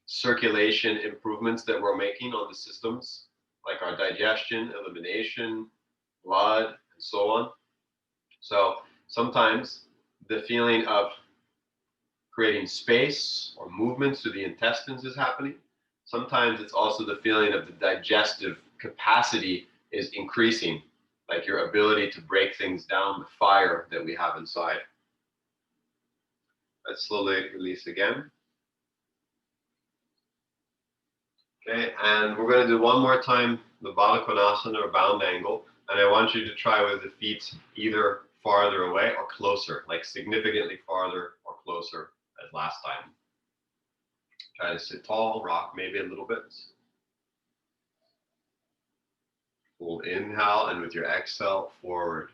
circulation improvements that we're making on the systems, like our digestion, elimination, blood, and so on. So sometimes the feeling of creating space or movements through the intestines is happening. Sometimes it's also the feeling of the digestive capacity is increasing, like your ability to break things down, the fire that we have inside. Let's slowly release again. Okay, and we're going to do one more time the Baddha Konasana or bound angle, and I want you to try with the feet either farther away or closer, like significantly farther or closer as last time. Try to sit tall, rock maybe a little bit. Full inhale, and with your exhale, forward.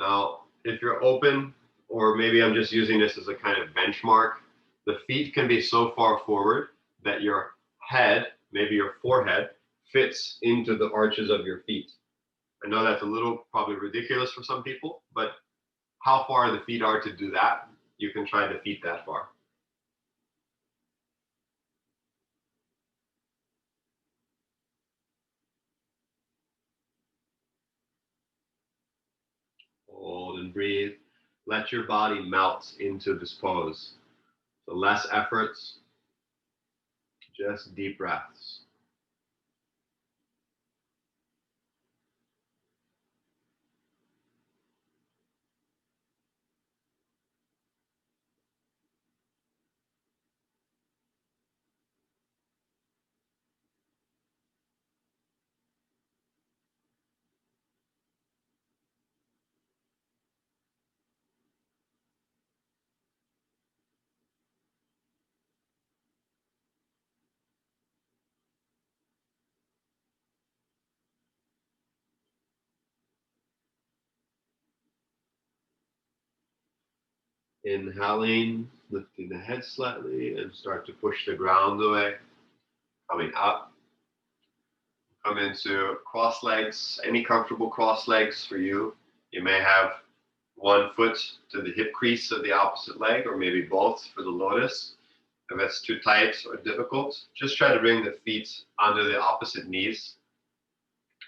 Now, if you're open, or maybe I'm just using this as a kind of benchmark, the feet can be so far forward that your head, maybe your forehead, fits into the arches of your feet. I know that's a little probably ridiculous for some people, but how far the feet are to do that, you can try the feet that far. Hold and breathe. Let your body melt into this pose. So less efforts, just deep breaths. Inhaling, lifting the head slightly and start to push the ground away. Coming up. Come into cross legs, any comfortable cross legs for you. You may have one foot to the hip crease of the opposite leg, or maybe both for the lotus. If that's too tight or difficult, just try to bring the feet under the opposite knees,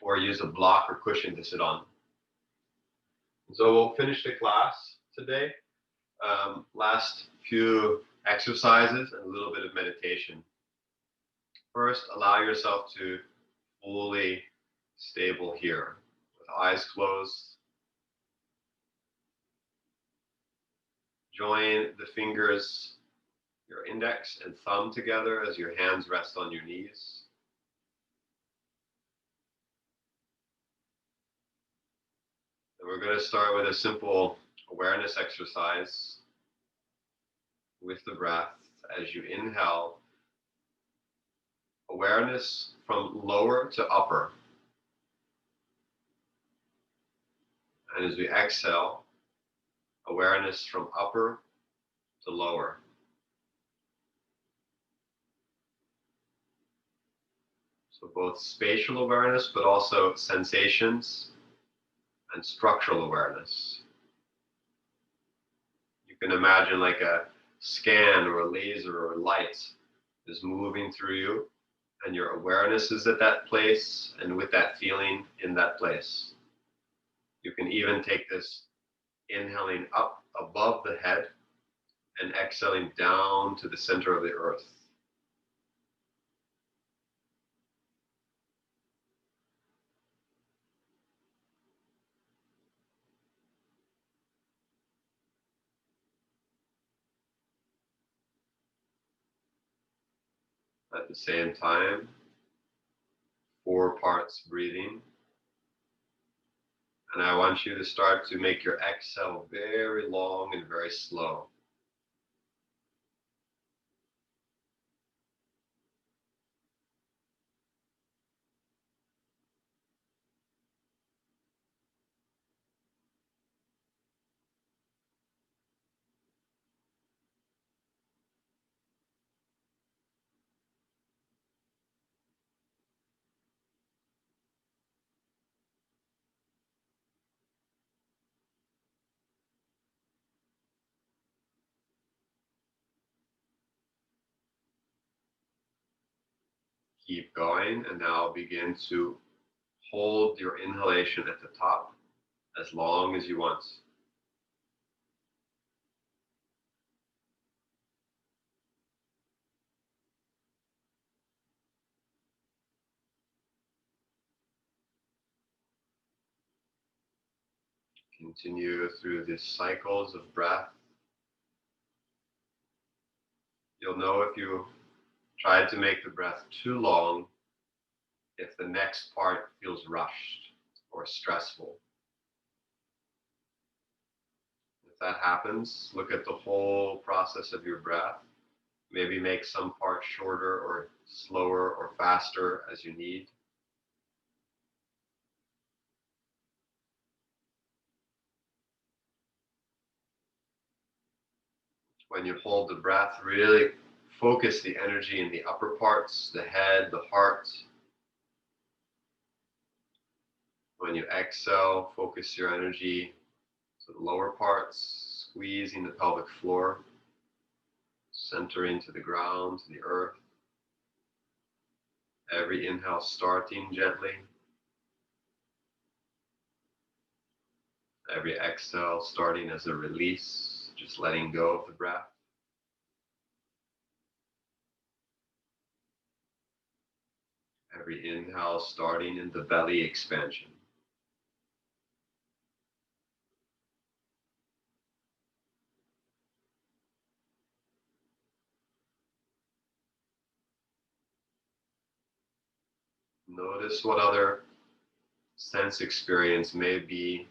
or use a block or cushion to sit on. So we'll finish the class today. Last few exercises and a little bit of meditation. First, allow yourself to fully stable here, with eyes closed. Join the fingers, your index and thumb together as your hands rest on your knees. And we're going to start with a simple awareness exercise with the breath. As you inhale, awareness from lower to upper. And as we exhale, awareness from upper to lower. So both spatial awareness, but also sensations and structural awareness. You can imagine like a scan or a laser or a light is moving through you, and your awareness is at that place and with that feeling in that place. You can even take this inhaling up above the head and exhaling down to the center of the earth. At the same time, 4 parts breathing. And I want you to start to make your exhale very long and very slow. Keep going, and now begin to hold your inhalation at the top as long as you want. Continue through these cycles of breath. You'll know if you tried to make the breath too long, if the next part feels rushed or stressful. If that happens, look at the whole process of your breath. Maybe make some part shorter or slower or faster as you need. When you hold the breath, really focus the energy in the upper parts, the head, the heart. When you exhale, focus your energy to the lower parts, squeezing the pelvic floor, centering to the ground, to the earth. Every inhale starting gently. Every exhale starting as a release, just letting go of the breath. Every inhale starting in the belly expansion. Notice what other sense experience may be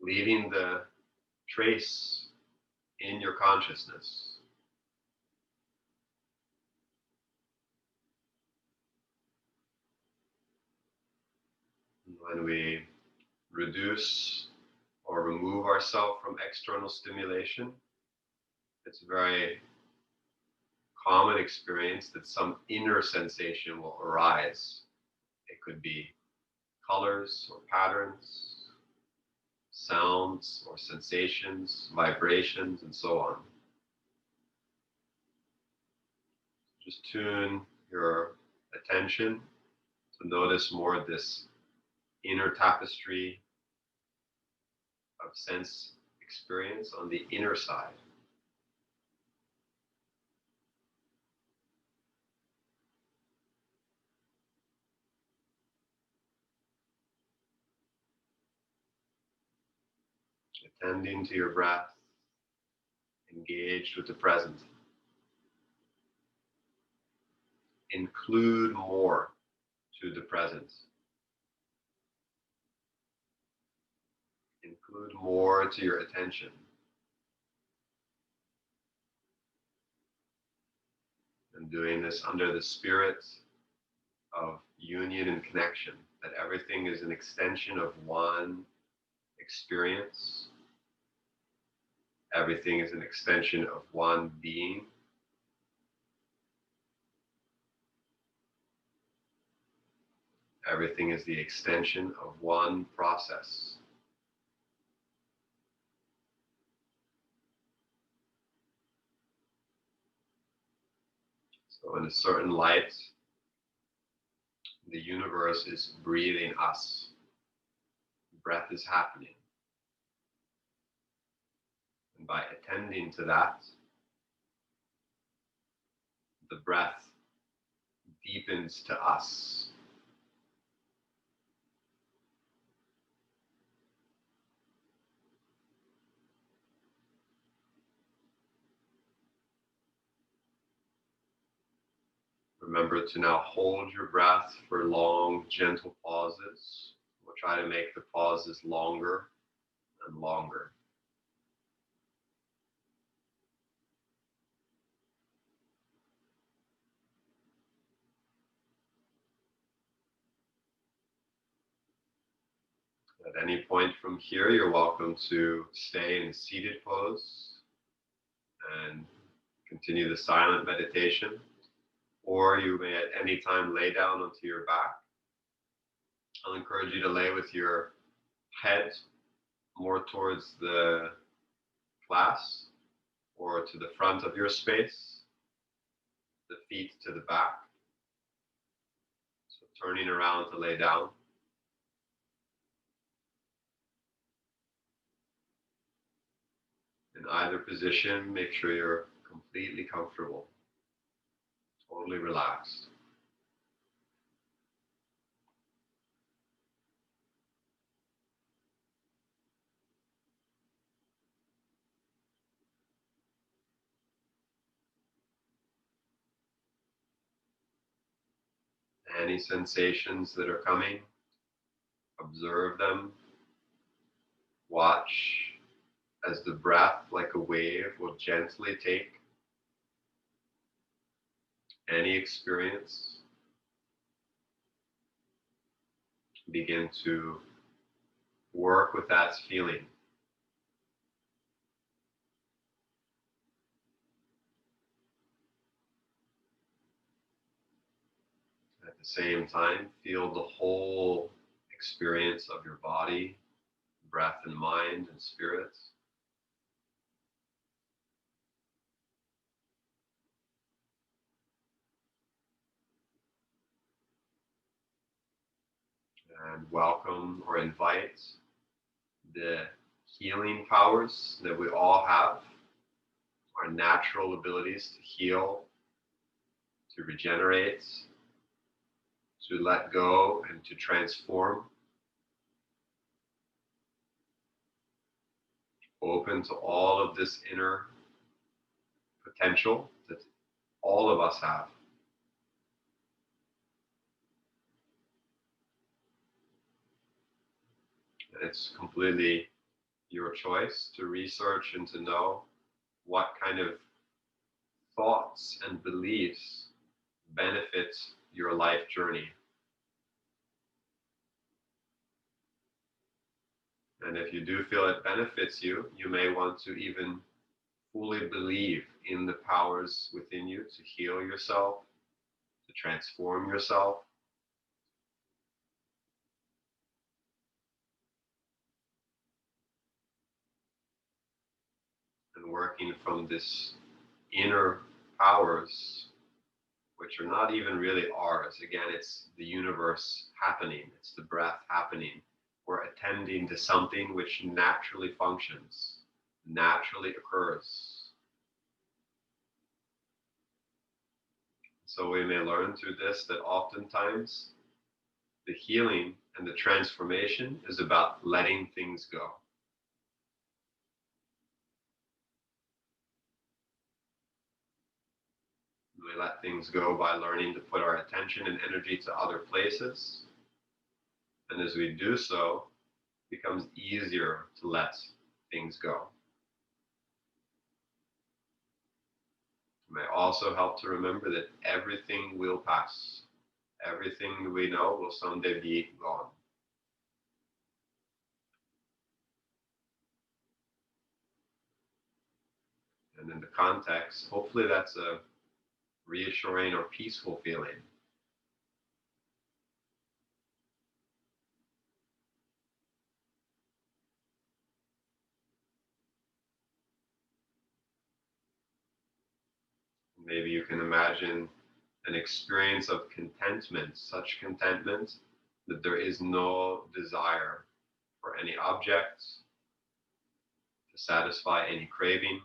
leaving the trace in your consciousness. When we reduce or remove ourselves from external stimulation, it's a very common experience that some inner sensation will arise. It could be colors or patterns, sounds or sensations, vibrations, and so on. Just tune your attention to notice more of this inner tapestry of sense experience on the inner side. Attending to your breath, engaged with the present. Include more to the present. Include more to your attention. And doing this under the spirit of union and connection, that everything is an extension of one experience. Everything is an extension of one being. Everything is the extension of one process. So in a certain light, the universe is breathing us. Breath is happening. And by attending to that, the breath deepens to us. Remember to now hold your breath for long, gentle pauses. We'll try to make the pauses longer and longer. At any point from here, you're welcome to stay in a seated pose and continue the silent meditation, or you may at any time lay down onto your back. I'll encourage you to lay with your head more towards the class or to the front of your space, the feet to the back. So turning around to lay down. In either position, make sure you're completely comfortable, totally relaxed. Any sensations that are coming, observe them. Watch as the breath, like a wave, will gently take any experience. Begin to work with that feeling. At the same time, feel the whole experience of your body, breath and mind and spirit. And welcome or invite the healing powers that we all have, our natural abilities to heal, to regenerate, to let go, and to transform. Open to all of this inner potential that all of us have. And it's completely your choice to research and to know what kind of thoughts and beliefs benefit your life journey. And if you do feel it benefits you, you may want to even fully believe in the powers within you to heal yourself, to transform yourself. And working from this inner powers, which are not even really ours. Again, it's the universe happening, it's the breath happening. We're attending to something which naturally functions, naturally occurs. So we may learn through this that oftentimes the healing and the transformation is about letting things go. We let things go by learning to put our attention and energy to other places. And as we do so, it becomes easier to let things go. It may also help to remember that everything will pass. Everything we know will someday be gone. And in the context, hopefully that's a reassuring or peaceful feeling. Maybe you can imagine an experience of contentment, such contentment that there is no desire for any object to satisfy any craving,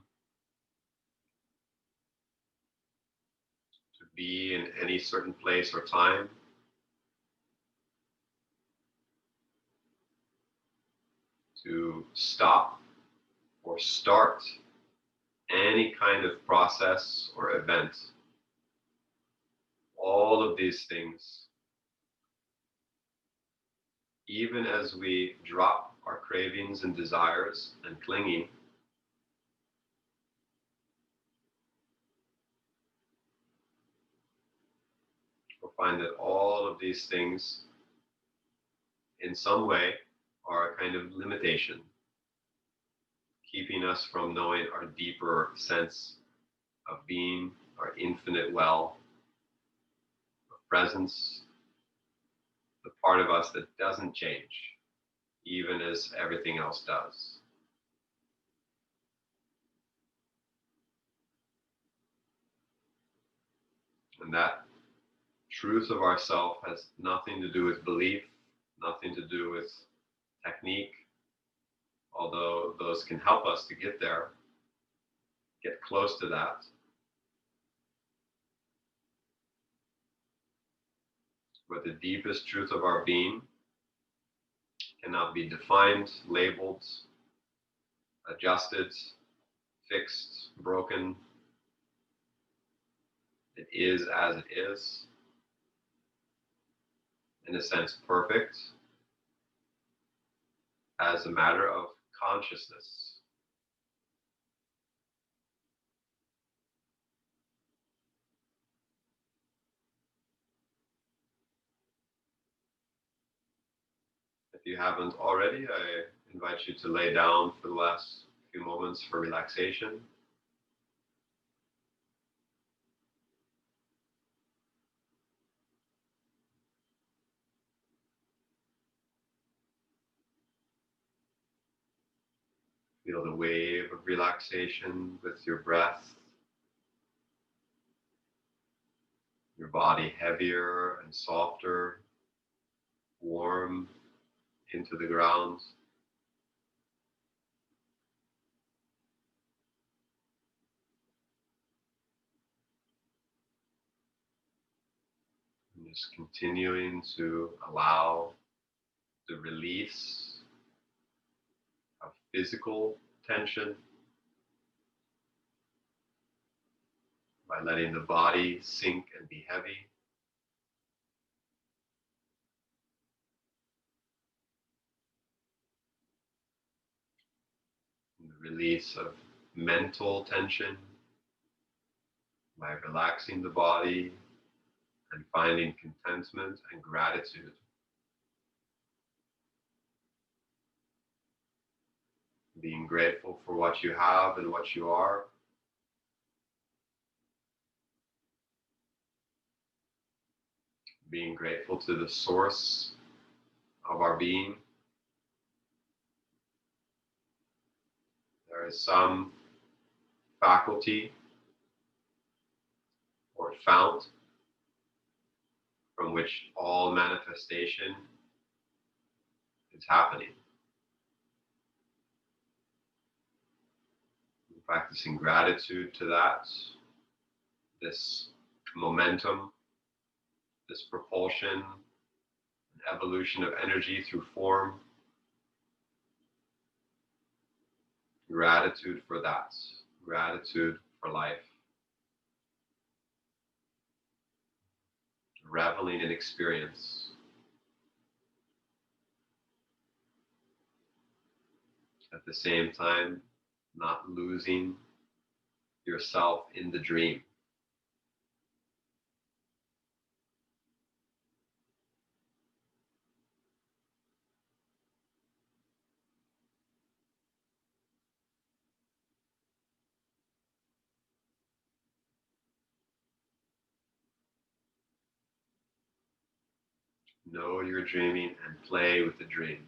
to be in any certain place or time, to stop or start any kind of process or event. All of these things, even as we drop our cravings and desires and clinging, we'll find that all of these things in some way are a kind of limitation, keeping us from knowing our deeper sense of being, our infinite well, of presence, the part of us that doesn't change, even as everything else does. And that truth of ourself has nothing to do with belief, nothing to do with technique, although those can help us to get there, get close to that. But the deepest truth of our being cannot be defined, labeled, adjusted, fixed, broken. It is as it is. in a sense, perfect as a matter of consciousness. If you haven't already, I invite you to lay down for the last few moments for relaxation. Feel the wave of relaxation with your breath, your body heavier and softer, warm into the ground. And just continuing to allow the release of physical tension by letting the body sink and be heavy. And the release of mental tension by relaxing the body and finding contentment and gratitude. Being grateful for what you have and what you are. Being grateful to the source of our being. There is some faculty or fount from which all manifestation is happening. Practicing gratitude to that, this momentum, this propulsion, evolution of energy through form. Gratitude for that, gratitude for life. Reveling in experience. At the same time, not losing yourself in the dream. Know you're dreaming and play with the dream.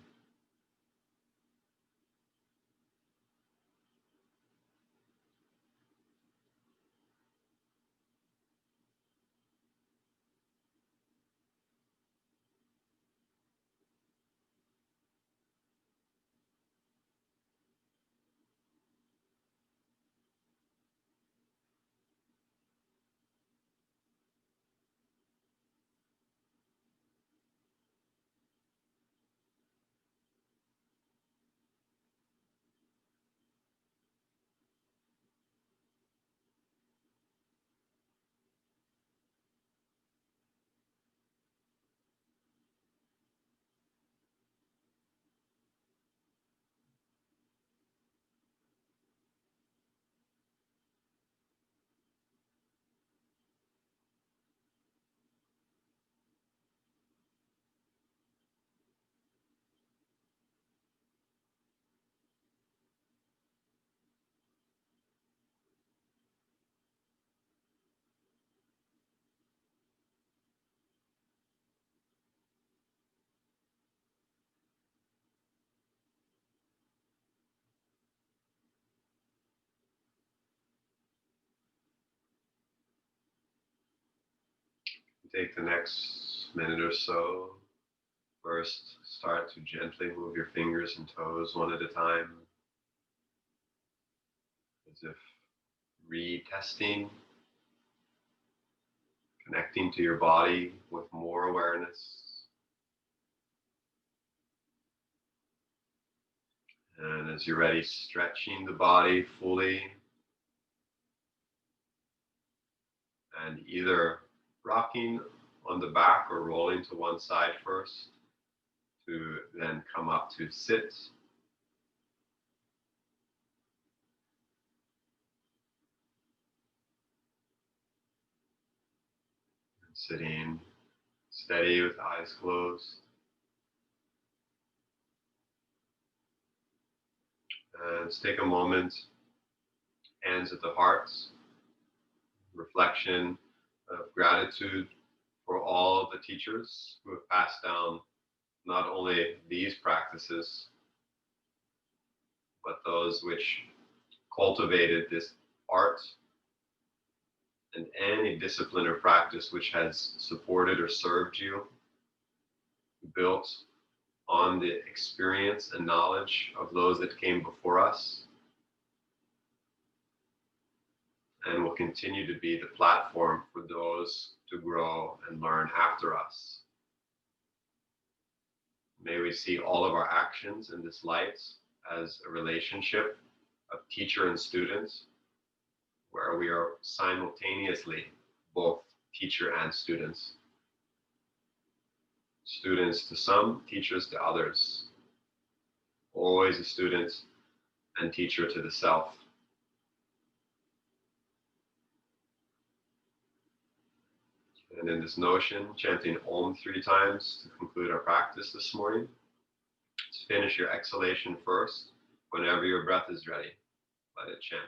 Take the next minute or so. First, start to gently move your fingers and toes one at a time, as if retesting, connecting to your body with more awareness. And as you're ready, stretching the body fully and either rocking on the back or rolling to one side first, to then come up to sit. And sitting steady with eyes closed. And let's take a moment, hands at the hearts, reflection of gratitude for all the teachers who have passed down not only these practices, but those which cultivated this art and any discipline or practice which has supported or served you, built on the experience and knowledge of those that came before us, and will continue to be the platform for those to grow and learn after us. May we see all of our actions in this light as a relationship of teacher and student, where we are simultaneously both teacher and students. Students to some, teachers to others. Always a student and teacher to the self. And in this notion, chanting Om 3 times to conclude our practice this morning. Let's finish your exhalation first. Whenever your breath is ready, let it chant.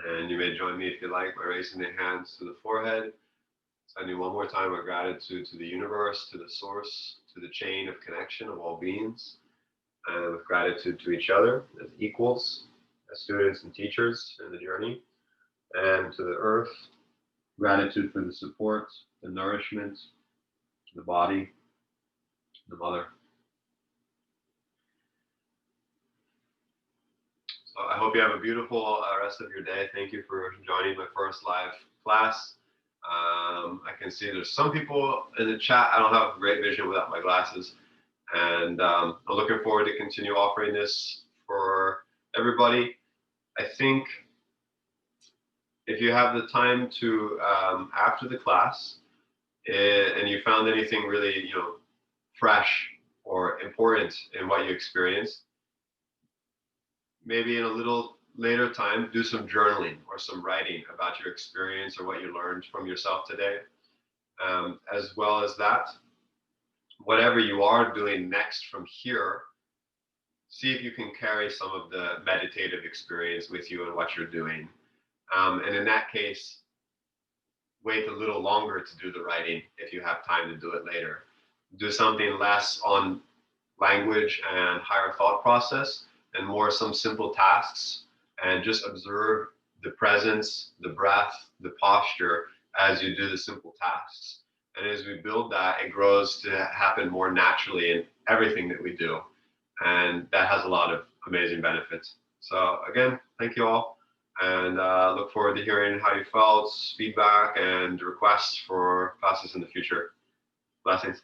And you may join me if you like by raising the hands to the forehead. Sending one more time our gratitude to the universe, to the source, to the chain of connection of all beings, and with gratitude to each other as equals, as students and teachers in the journey, and to the earth, gratitude for the support, the nourishment, the body, the mother. So I hope you have a beautiful rest of your day. Thank you for joining my first live class. I can see there's some people in the chat. I don't have great vision without my glasses. And I'm looking forward to continue offering this for everybody. I think if you have the time to, after the class, and you found anything really, fresh or important in what you experienced, maybe in a little later time, do some journaling or some writing about your experience or what you learned from yourself today. As well as that, whatever you are doing next from here, see if you can carry some of the meditative experience with you and what you're doing. And in that case, wait a little longer to do the writing if you have time to do it later. Do something less on language and higher thought process and more some simple tasks, and just observe the presence, the breath, the posture as you do the simple tasks. And as we build that, it grows to happen more naturally in everything that we do. And that has a lot of amazing benefits. So again, thank you all. And look forward to hearing how you felt, feedback, and requests for classes in the future. Blessings.